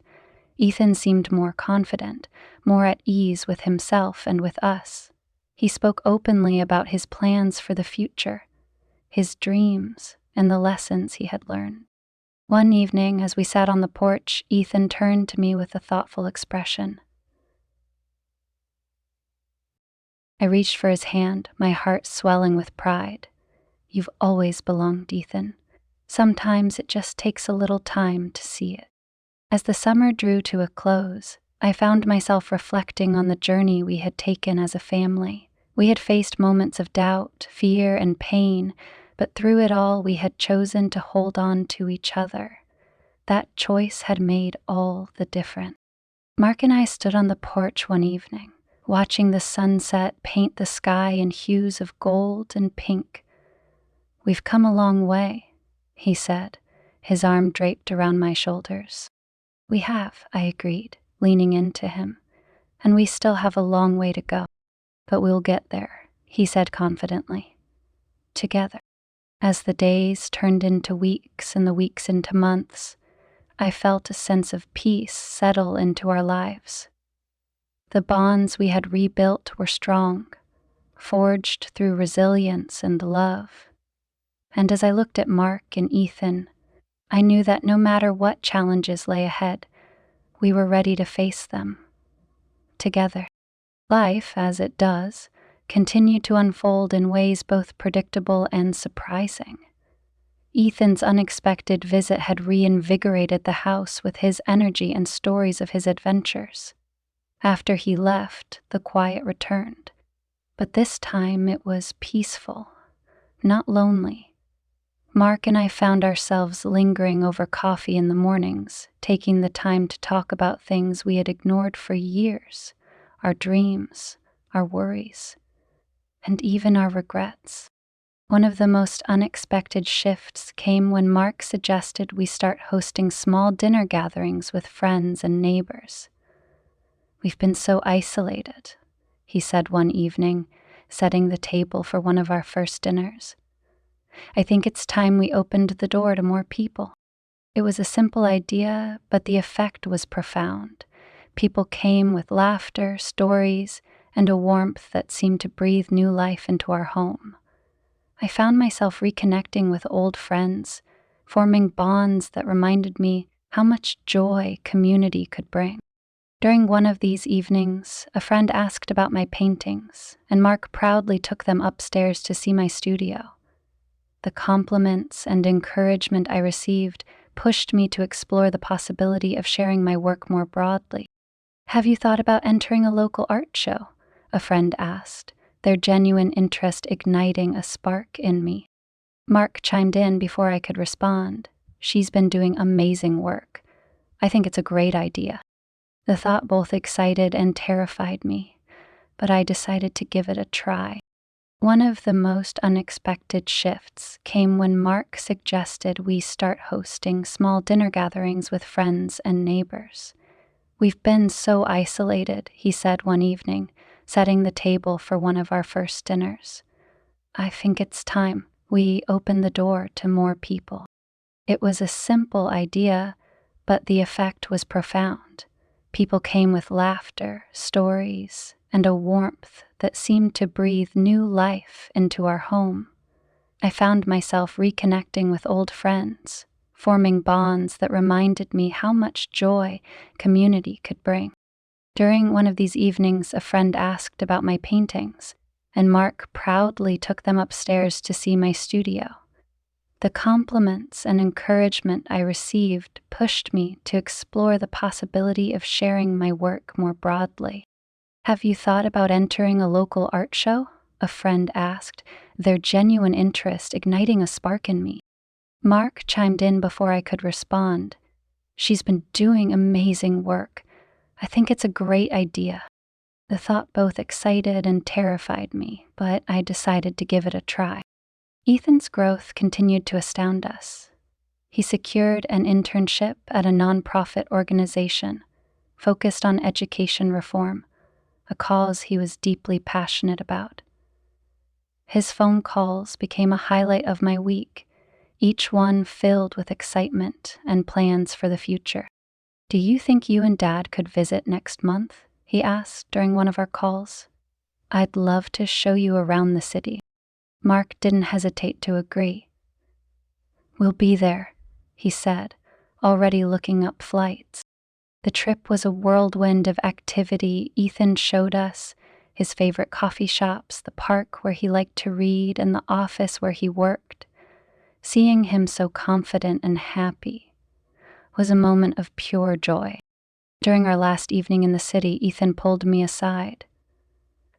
Ethan seemed more confident, more at ease with himself and with us. He spoke openly about his plans for the future, his dreams, and the lessons he had learned. One evening, as we sat on the porch, Ethan turned to me with a thoughtful expression. I reached for his hand, my heart swelling with pride. "You've always belonged, Ethan. Sometimes it just takes a little time to see it." As the summer drew to a close, I found myself reflecting on the journey we had taken as a family. We had faced moments of doubt, fear, and pain, but through it all we had chosen to hold on to each other. That choice had made all the difference. Mark and I stood on the porch one evening, watching the sunset paint the sky in hues of gold and pink. "We've come a long way," he said, his arm draped around my shoulders. "We have," I agreed, leaning into him, "and we still have a long way to go. But we'll get there," he said confidently. "Together." As the days turned into weeks and the weeks into months, I felt a sense of peace settle into our lives. The bonds we had rebuilt were strong, forged through resilience and love. And as I looked at Mark and Ethan, I knew that no matter what challenges lay ahead, we were ready to face them together. Life, as it does, continued to unfold in ways both predictable and surprising. Ethan's unexpected visit had reinvigorated the house with his energy and stories of his adventures. After he left, the quiet returned, but this time it was peaceful, not lonely. Mark and I found ourselves lingering over coffee in the mornings, taking the time to talk about things we had ignored for years, our dreams, our worries, and even our regrets. One of the most unexpected shifts came when Mark suggested we start hosting small dinner gatherings with friends and neighbors. "We've been so isolated," he said one evening, setting the table for one of our first dinners. "I think it's time we opened the door to more people." It was a simple idea, but the effect was profound. People came with laughter, stories, and a warmth that seemed to breathe new life into our home. I found myself reconnecting with old friends, forming bonds that reminded me how much joy community could bring. During one of these evenings, a friend asked about my paintings, and Mark proudly took them upstairs to see my studio. The compliments and encouragement I received pushed me to explore the possibility of sharing my work more broadly. "Have you thought about entering a local art show?" a friend asked, their genuine interest igniting a spark in me. Mark chimed in before I could respond. "She's been doing amazing work. I think it's a great idea." The thought both excited and terrified me, but I decided to give it a try. One of the most unexpected shifts came when Mark suggested we start hosting small dinner gatherings with friends and neighbors. "We've been so isolated," he said one evening, setting the table for one of our first dinners. "I think it's time we open the door to more people." It was a simple idea, but the effect was profound. People came with laughter, stories, and a warmth that seemed to breathe new life into our home. I found myself reconnecting with old friends, forming bonds that reminded me how much joy community could bring. During one of these evenings, a friend asked about my paintings, and Mark proudly took them upstairs to see my studio. The compliments and encouragement I received pushed me to explore the possibility of sharing my work more broadly. "Have you thought about entering a local art show?" a friend asked, their genuine interest igniting a spark in me. Mark chimed in before I could respond. "She's been doing amazing work. I think it's a great idea." The thought both excited and terrified me, but I decided to give it a try. Ethan's growth continued to astound us. He secured an internship at a nonprofit organization focused on education reform, a cause he was deeply passionate about. His phone calls became a highlight of my week, each one filled with excitement and plans for the future. "Do you think you and Dad could visit next month?" he asked during one of our calls. "I'd love to show you around the city." Mark didn't hesitate to agree. "We'll be there," he said, already looking up flights. The trip was a whirlwind of activity. Ethan showed us his favorite coffee shops, the park where he liked to read, and the office where he worked. Seeing him so confident and happy was a moment of pure joy. During our last evening in the city, Ethan pulled me aside.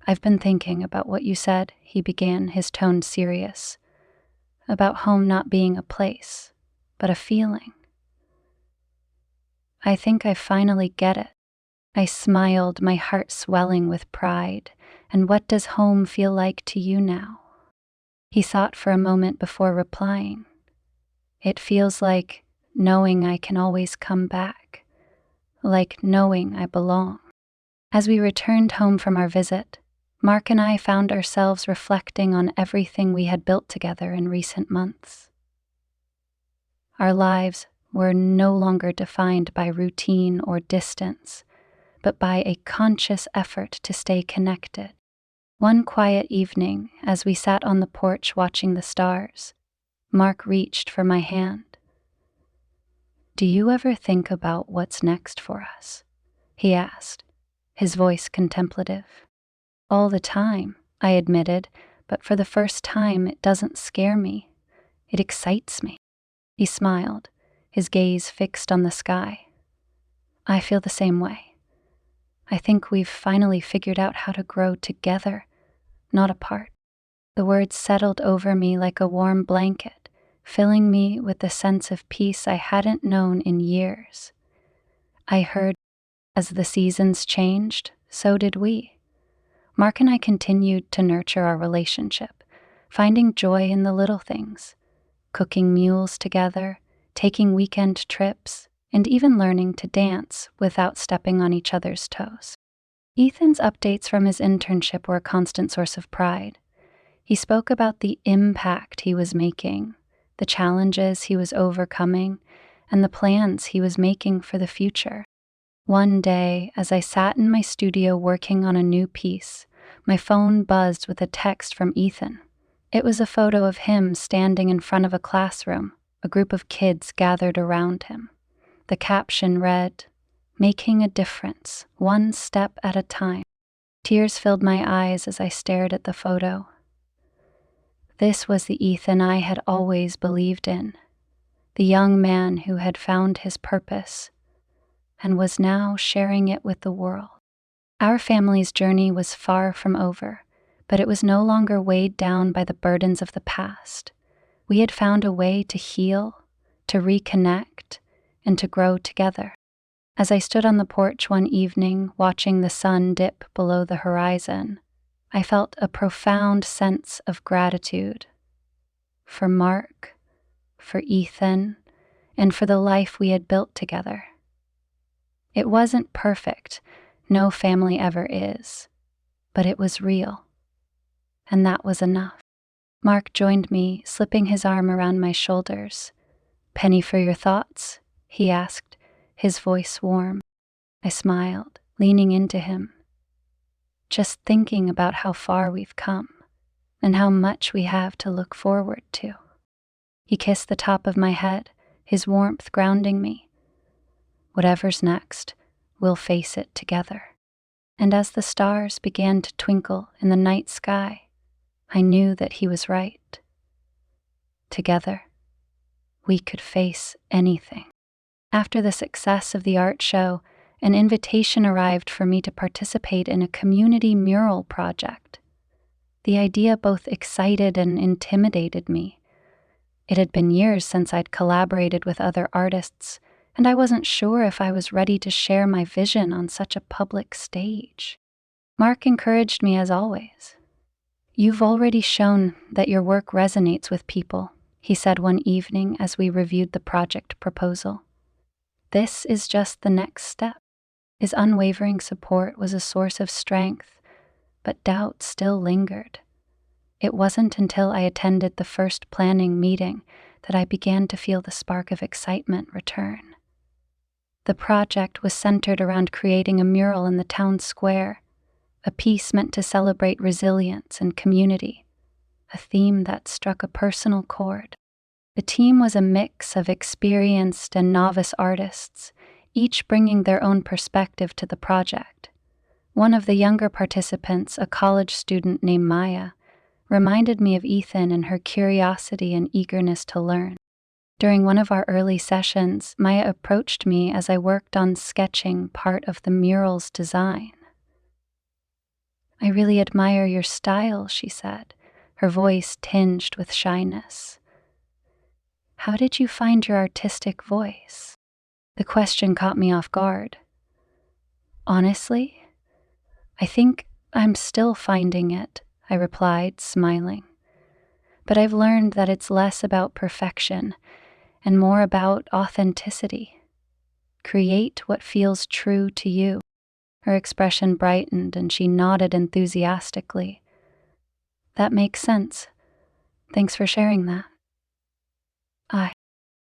"I've been thinking about what you said," he began, his tone serious, "about home not being a place, but a feeling. I think I finally get it." I smiled, my heart swelling with pride. "And what does home feel like to you now?" He thought for a moment before replying. "It feels like knowing I can always come back, like knowing I belong." As we returned home from our visit, Mark and I found ourselves reflecting on everything we had built together in recent months. Our lives were no longer defined by routine or distance, but by a conscious effort to stay connected. One quiet evening, as we sat on the porch watching the stars, Mark reached for my hand. "Do you ever think about what's next for us?" he asked, his voice contemplative. "All the time," I admitted, but for the first time it doesn't scare me. It excites me. He smiled, his gaze fixed on the sky. "I feel the same way. I think we've finally figured out how to grow together, not apart." The words settled over me like a warm blanket, filling me with the sense of peace I hadn't known in years. I heard, as the seasons changed, so did we. Mark and I continued to nurture our relationship, finding joy in the little things, cooking meals together, taking weekend trips, and even learning to dance without stepping on each other's toes. Ethan's updates from his internship were a constant source of pride. He spoke about the impact he was making, the challenges he was overcoming, and the plans he was making for the future. One day, as I sat in my studio working on a new piece, my phone buzzed with a text from Ethan. It was a photo of him standing in front of a classroom, a group of kids gathered around him. The caption read, "Making a difference, one step at a time." Tears filled my eyes as I stared at the photo. This was the Ethan I had always believed in, the young man who had found his purpose and was now sharing it with the world. Our family's journey was far from over, but it was no longer weighed down by the burdens of the past. We had found a way to heal, to reconnect, and to grow together. As I stood on the porch one evening, watching the sun dip below the horizon, I felt a profound sense of gratitude for Mark, for Ethan, and for the life we had built together. It wasn't perfect, no family ever is, but it was real, and that was enough. Mark joined me, slipping his arm around my shoulders. "Penny for your thoughts?" he asked, his voice warm. I smiled, leaning into him. "Just thinking about how far we've come, and how much we have to look forward to." He kissed the top of my head, his warmth grounding me. "Whatever's next, we'll face it together." And as the stars began to twinkle in the night sky, I knew that he was right. Together, we could face anything. After the success of the art show, an invitation arrived for me to participate in a community mural project. The idea both excited and intimidated me. It had been years since I'd collaborated with other artists, and I wasn't sure if I was ready to share my vision on such a public stage. Mark encouraged me as always. "You've already shown that your work resonates with people," he said one evening as we reviewed the project proposal. "This is just the next step." His unwavering support was a source of strength, but doubt still lingered. It wasn't until I attended the first planning meeting that I began to feel the spark of excitement return. The project was centered around creating a mural in the town square, a piece meant to celebrate resilience and community, a theme that struck a personal chord. The team was a mix of experienced and novice artists, each bringing their own perspective to the project. One of the younger participants, a college student named Maya, reminded me of Ethan and her curiosity and eagerness to learn. During one of our early sessions, Maya approached me as I worked on sketching part of the mural's design. "I really admire your style," she said, her voice tinged with shyness. "How did you find your artistic voice?" The question caught me off guard. "Honestly, I think I'm still finding it," I replied, smiling. "But I've learned that it's less about perfection and more about authenticity. Create what feels true to you." Her expression brightened and she nodded enthusiastically. "That makes sense. Thanks for sharing that."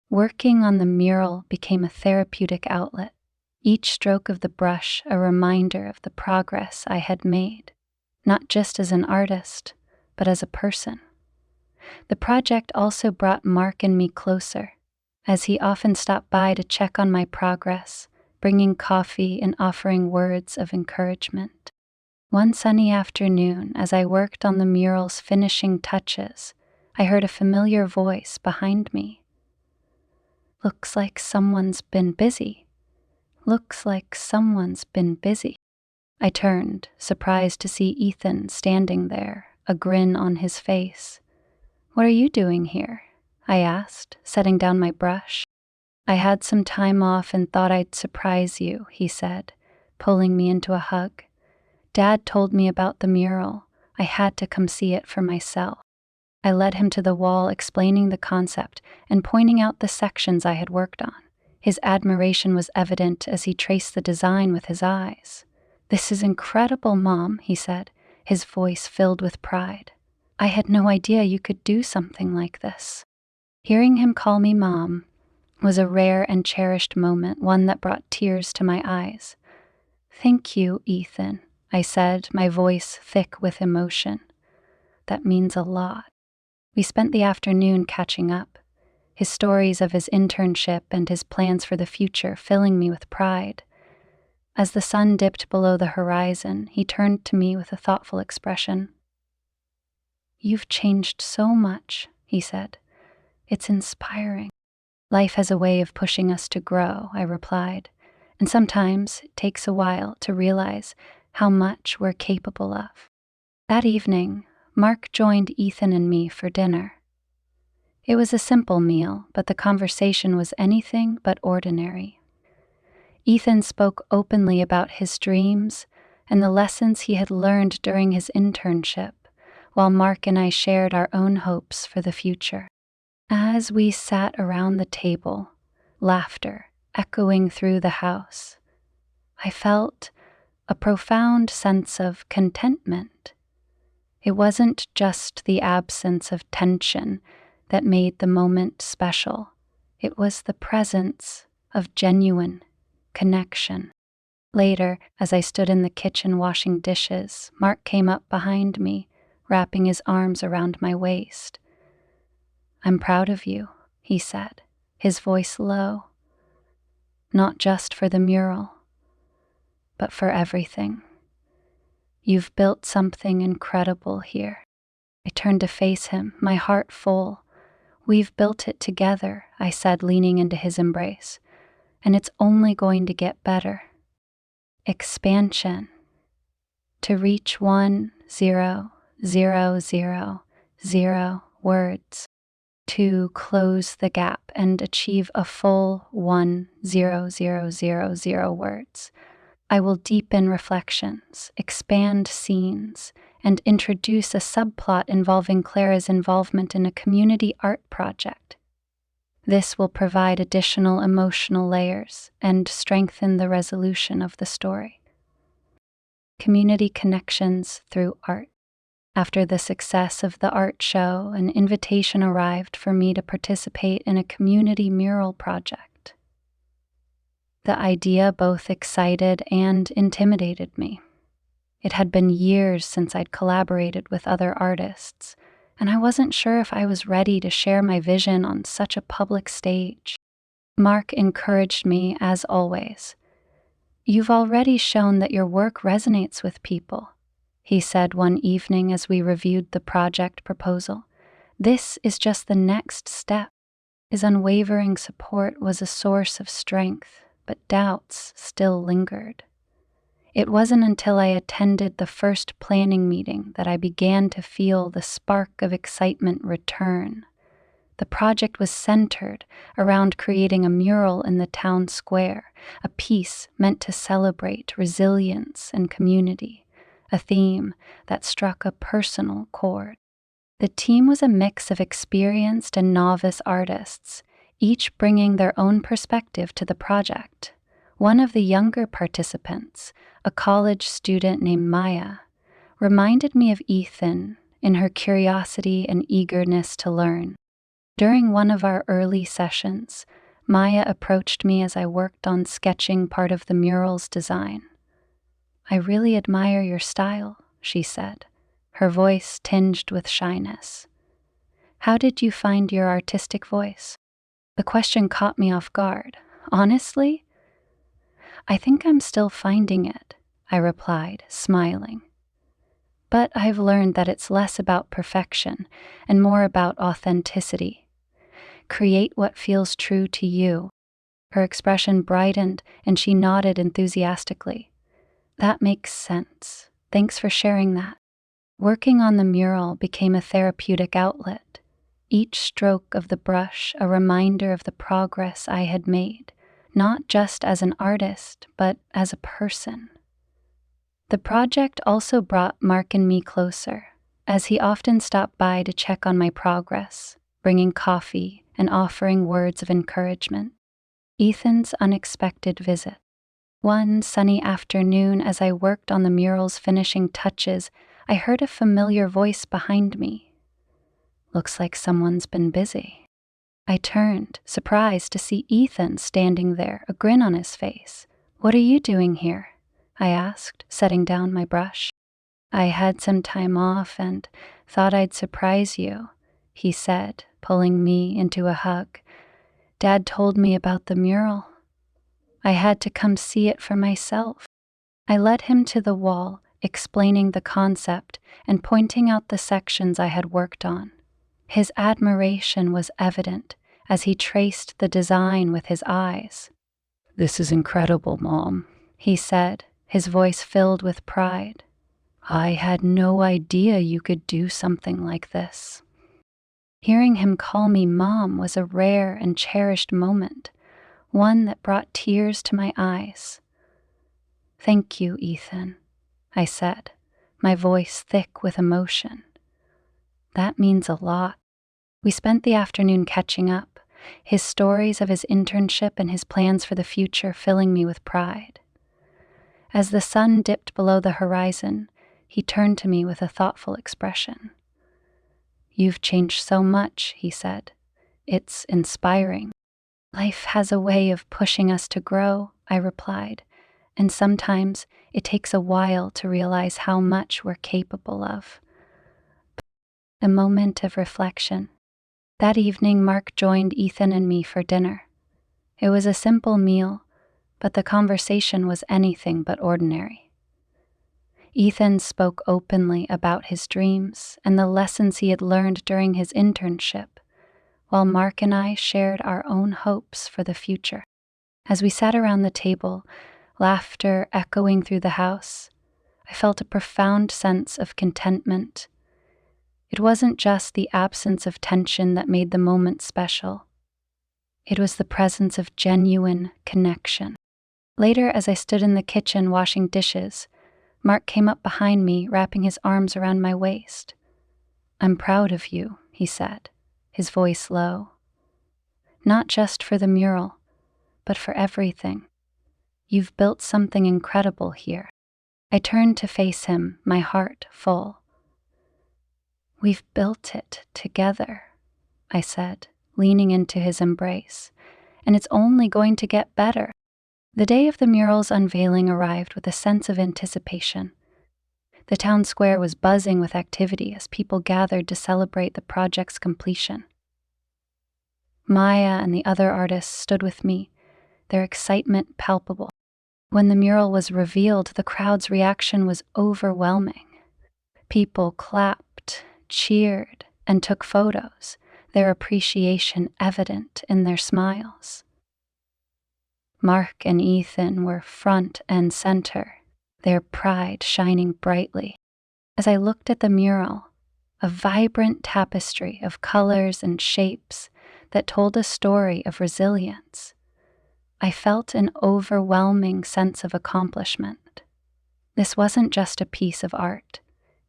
Working on the mural became a therapeutic outlet, each stroke of the brush a reminder of the progress I had made, not just as an artist, but as a person. The project also brought Mark and me closer, as he often stopped by to check on my progress, bringing coffee and offering words of encouragement. One sunny afternoon, as I worked on the mural's finishing touches, I heard a familiar voice behind me. "Looks like someone's been busy. Looks like someone's been busy." I turned, surprised to see Ethan standing there, a grin on his face. "What are you doing here?" I asked, setting down my brush. "I had some time off and thought I'd surprise you," he said, pulling me into a hug. "Dad told me about the mural. I had to come see it for myself." I led him to the wall, explaining the concept and pointing out the sections I had worked on. His admiration was evident as he traced the design with his eyes. "This is incredible, Mom," he said, his voice filled with pride. "I had no idea you could do something like this." Hearing him call me Mom was a rare and cherished moment, one that brought tears to my eyes. "Thank you, Ethan," I said, my voice thick with emotion. "That means a lot." We spent the afternoon catching up, his stories of his internship and his plans for the future filling me with pride. As the sun dipped below the horizon, he turned to me with a thoughtful expression. "You've changed so much," he said. "It's inspiring." Life has a way of pushing us to grow, I replied, and sometimes it takes a while to realize how much we're capable of. That evening, Mark joined Ethan and me for dinner. It was a simple meal, but the conversation was anything but ordinary. Ethan spoke openly about his dreams and the lessons he had learned during his internship, while Mark and I shared our own hopes for the future. As we sat around the table, laughter echoing through the house, I felt a profound sense of contentment. It wasn't just the absence of tension that made the moment special. It was the presence of genuine connection. Later, as I stood in the kitchen washing dishes, Mark came up behind me, wrapping his arms around my waist. "I'm proud of you," he said, his voice low. "Not just for the mural, but for everything. You've built something incredible here." I turned to face him, my heart full. "We've built it together," I said, leaning into his embrace, "and it's only going to get better." Expansion. To reach 1,0,0,0,0 words. To close the gap and achieve a full 1,0,0,0,0 words. I will deepen reflections, expand scenes, and introduce a subplot involving Clara's involvement in a community art project. This will provide additional emotional layers and strengthen the resolution of the story. Community connections through art. After the success of the art show, an invitation arrived for me to participate in a community mural project. The idea both excited and intimidated me. It had been years since I'd collaborated with other artists, and I wasn't sure if I was ready to share my vision on such a public stage. Mark encouraged me, as always. "You've already shown that your work resonates with people," he said one evening as we reviewed the project proposal. "This is just the next step." His unwavering support was a source of strength, but doubts still lingered. It wasn't until I attended the first planning meeting that I began to feel the spark of excitement return. The project was centered around creating a mural in the town square, a piece meant to celebrate resilience and community, a theme that struck a personal chord. The team was a mix of experienced and novice artists, each bringing their own perspective to the project. One of the younger participants, a college student named Maya, reminded me of Ethan in her curiosity and eagerness to learn. During one of our early sessions, Maya approached me as I worked on sketching part of the mural's design. "I really admire your style," she said, her voice tinged with shyness. "How did you find your artistic voice?" The question caught me off guard. Honestly, I think I'm still finding it, I replied, smiling. But I've learned that it's less about perfection and more about authenticity. Create what feels true to you. Her expression brightened and she nodded enthusiastically. That makes sense. Thanks for sharing that. Working on the mural became a therapeutic outlet. Each stroke of the brush a reminder of the progress I had made, not just as an artist, but as a person. The project also brought Mark and me closer, as he often stopped by to check on my progress, bringing coffee and offering words of encouragement. Ethan's unexpected visit. One sunny afternoon, as I worked on the mural's finishing touches, I heard a familiar voice behind me. "Looks like someone's been busy." I turned, surprised to see Ethan standing there, a grin on his face. "What are you doing here?" I asked, setting down my brush. "I had some time off and thought I'd surprise you," he said, pulling me into a hug. "Dad told me about the mural. I had to come see it for myself." I led him to the wall, explaining the concept and pointing out the sections I had worked on. His admiration was evident, as he traced the design with his eyes. "This is incredible, Mom," he said, his voice filled with pride. "I had no idea you could do something like this." Hearing him call me Mom was a rare and cherished moment, one that brought tears to my eyes. "Thank you, Ethan," I said, my voice thick with emotion. "That means a lot." We spent the afternoon catching up, his stories of his internship and his plans for the future filling me with pride. As the sun dipped below the horizon, he turned to me with a thoughtful expression. "You've changed so much," he said. "It's inspiring." "Life has a way of pushing us to grow," I replied, "and sometimes it takes a while to realize how much we're capable of." A moment of reflection. That evening, Mark joined Ethan and me for dinner. It was a simple meal, but the conversation was anything but ordinary. Ethan spoke openly about his dreams and the lessons he had learned during his internship, while Mark and I shared our own hopes for the future. As we sat around the table, laughter echoing through the house, I felt a profound sense of contentment. It wasn't just the absence of tension that made the moment special. It was the presence of genuine connection. Later, as I stood in the kitchen washing dishes, Mark came up behind me, wrapping his arms around my waist. "I'm proud of you," he said, his voice low. "Not just for the mural, but for everything. You've built something incredible here." I turned to face him, my heart full. "We've built it together," I said, leaning into his embrace, "and it's only going to get better." The day of the mural's unveiling arrived with a sense of anticipation. The town square was buzzing with activity as people gathered to celebrate the project's completion. Maya and the other artists stood with me, their excitement palpable. When the mural was revealed, the crowd's reaction was overwhelming. People clapped, cheered, and took photos, their appreciation evident in their smiles. Mark and Ethan were front and center, their pride shining brightly. As I looked at the mural, a vibrant tapestry of colors and shapes that told a story of resilience, I felt an overwhelming sense of accomplishment. This wasn't just a piece of art.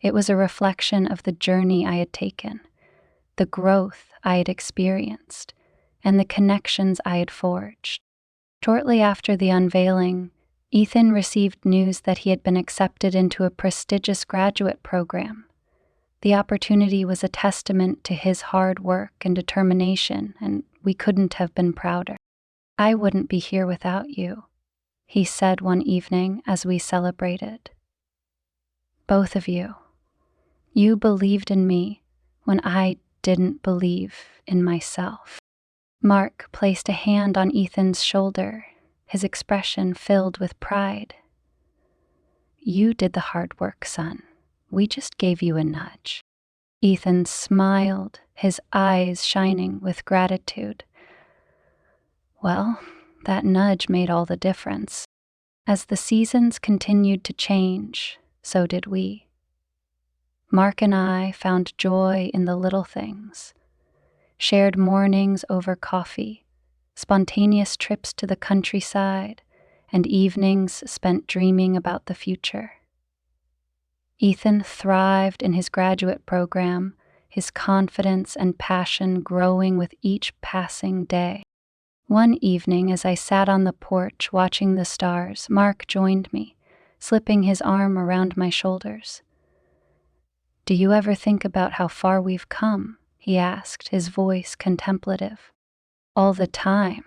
It was a reflection of the journey I had taken, the growth I had experienced, and the connections I had forged. Shortly after the unveiling, Ethan received news that he had been accepted into a prestigious graduate program. The opportunity was a testament to his hard work and determination, and we couldn't have been prouder. "I wouldn't be here without you," he said one evening as we celebrated. "Both of you. You believed in me when I didn't believe in myself." Mark placed a hand on Ethan's shoulder, his expression filled with pride. "You did the hard work, son. We just gave you a nudge." Ethan smiled, his eyes shining with gratitude. "Well, that nudge made all the difference. As the seasons continued to change, so did we. Mark and I found joy in the little things. Shared mornings over coffee, spontaneous trips to the countryside, and evenings spent dreaming about the future. Ethan thrived in his graduate program, his confidence and passion growing with each passing day. One evening, as I sat on the porch watching the stars, Mark joined me, slipping his arm around my shoulders. "Do you ever think about how far we've come?" he asked, his voice contemplative. "All the time,"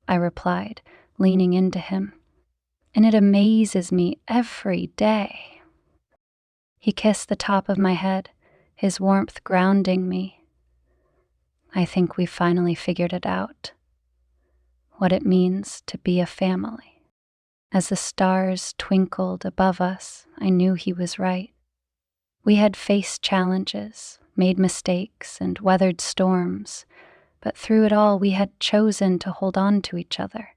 I replied, leaning into him. "And it amazes me every day." He kissed the top of my head, his warmth grounding me. "I think we've finally figured it out. What it means to be a family." As the stars twinkled above us, I knew he was right. We had faced challenges, made mistakes, and weathered storms, but through it all we had chosen to hold on to each other.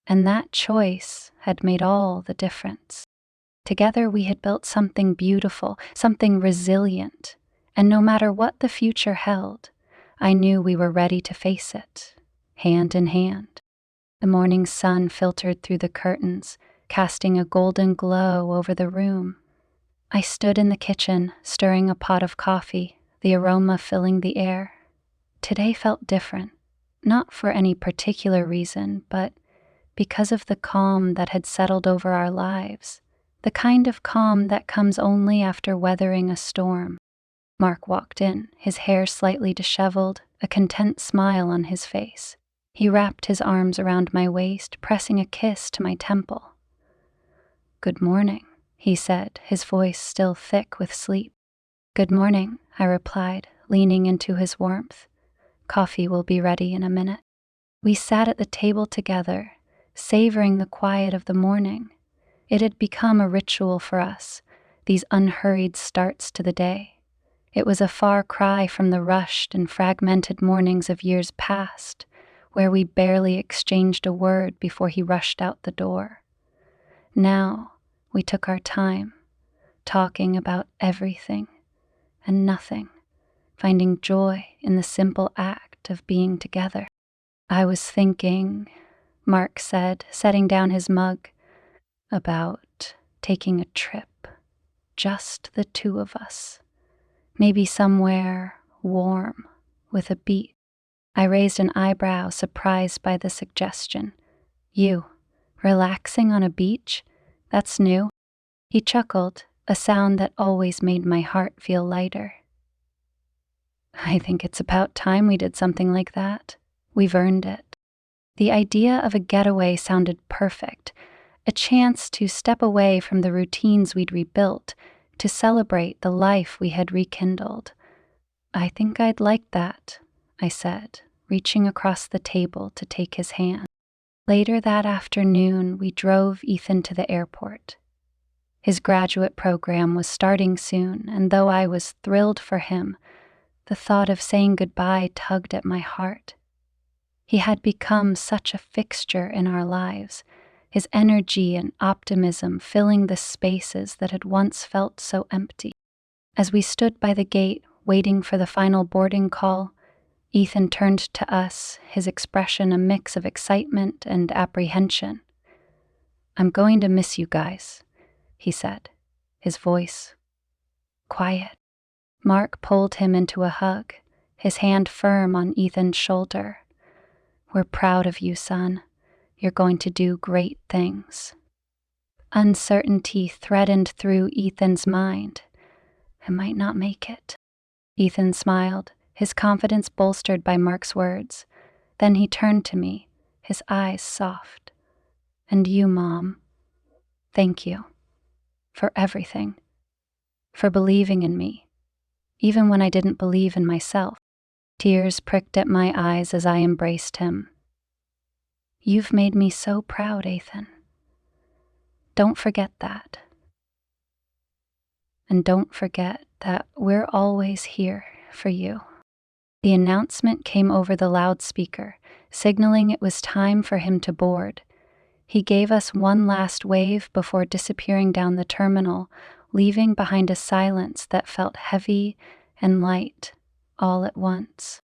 And that choice had made all the difference. Together we had built something beautiful, something resilient, and no matter what the future held, I knew we were ready to face it, hand in hand. The morning sun filtered through the curtains, casting a golden glow over the room. I stood in the kitchen, stirring a pot of coffee, the aroma filling the air. Today felt different, not for any particular reason, but because of the calm that had settled over our lives, the kind of calm that comes only after weathering a storm. Mark walked in, his hair slightly disheveled, a content smile on his face. He wrapped his arms around my waist, pressing a kiss to my temple. "Good morning," he said, his voice still thick with sleep. "Good morning," I replied, leaning into his warmth. "Coffee will be ready in a minute." We sat at the table together, savoring the quiet of the morning. It had become a ritual for us, these unhurried starts to the day. It was a far cry from the rushed and fragmented mornings of years past, where we barely exchanged a word before he rushed out the door. Now, we took our time, talking about everything and nothing, finding joy in the simple act of being together. "I was thinking," Mark said, setting down his mug, "about taking a trip, just the two of us. Maybe somewhere warm, with a beach." I raised an eyebrow, surprised by the suggestion. "You, relaxing on a beach? That's new." He chuckled, a sound that always made my heart feel lighter. "I think it's about time we did something like that. We've earned it." The idea of a getaway sounded perfect, a chance to step away from the routines we'd rebuilt, to celebrate the life we had rekindled. "I think I'd like that," I said, reaching across the table to take his hand. Later that afternoon, we drove Ethan to the airport. His graduate program was starting soon, and though I was thrilled for him, the thought of saying goodbye tugged at my heart. He had become such a fixture in our lives, his energy and optimism filling the spaces that had once felt so empty. As we stood by the gate, waiting for the final boarding call, Ethan turned to us, his expression a mix of excitement and apprehension. "I'm going to miss you guys," he said, his voice quiet. Mark pulled him into a hug, his hand firm on Ethan's shoulder. "We're proud of you, son. You're going to do great things." Uncertainty threatened through Ethan's mind. "I might not make it." Ethan smiled, his confidence bolstered by Mark's words. Then he turned to me, his eyes soft. "And you, Mom, thank you. For everything. For believing in me, even when I didn't believe in myself." Tears pricked at my eyes as I embraced him. "You've made me so proud, Ethan. Don't forget that. And don't forget that we're always here for you." The announcement came over the loudspeaker, signaling it was time for him to board. He gave us one last wave before disappearing down the terminal, leaving behind a silence that felt heavy and light all at once.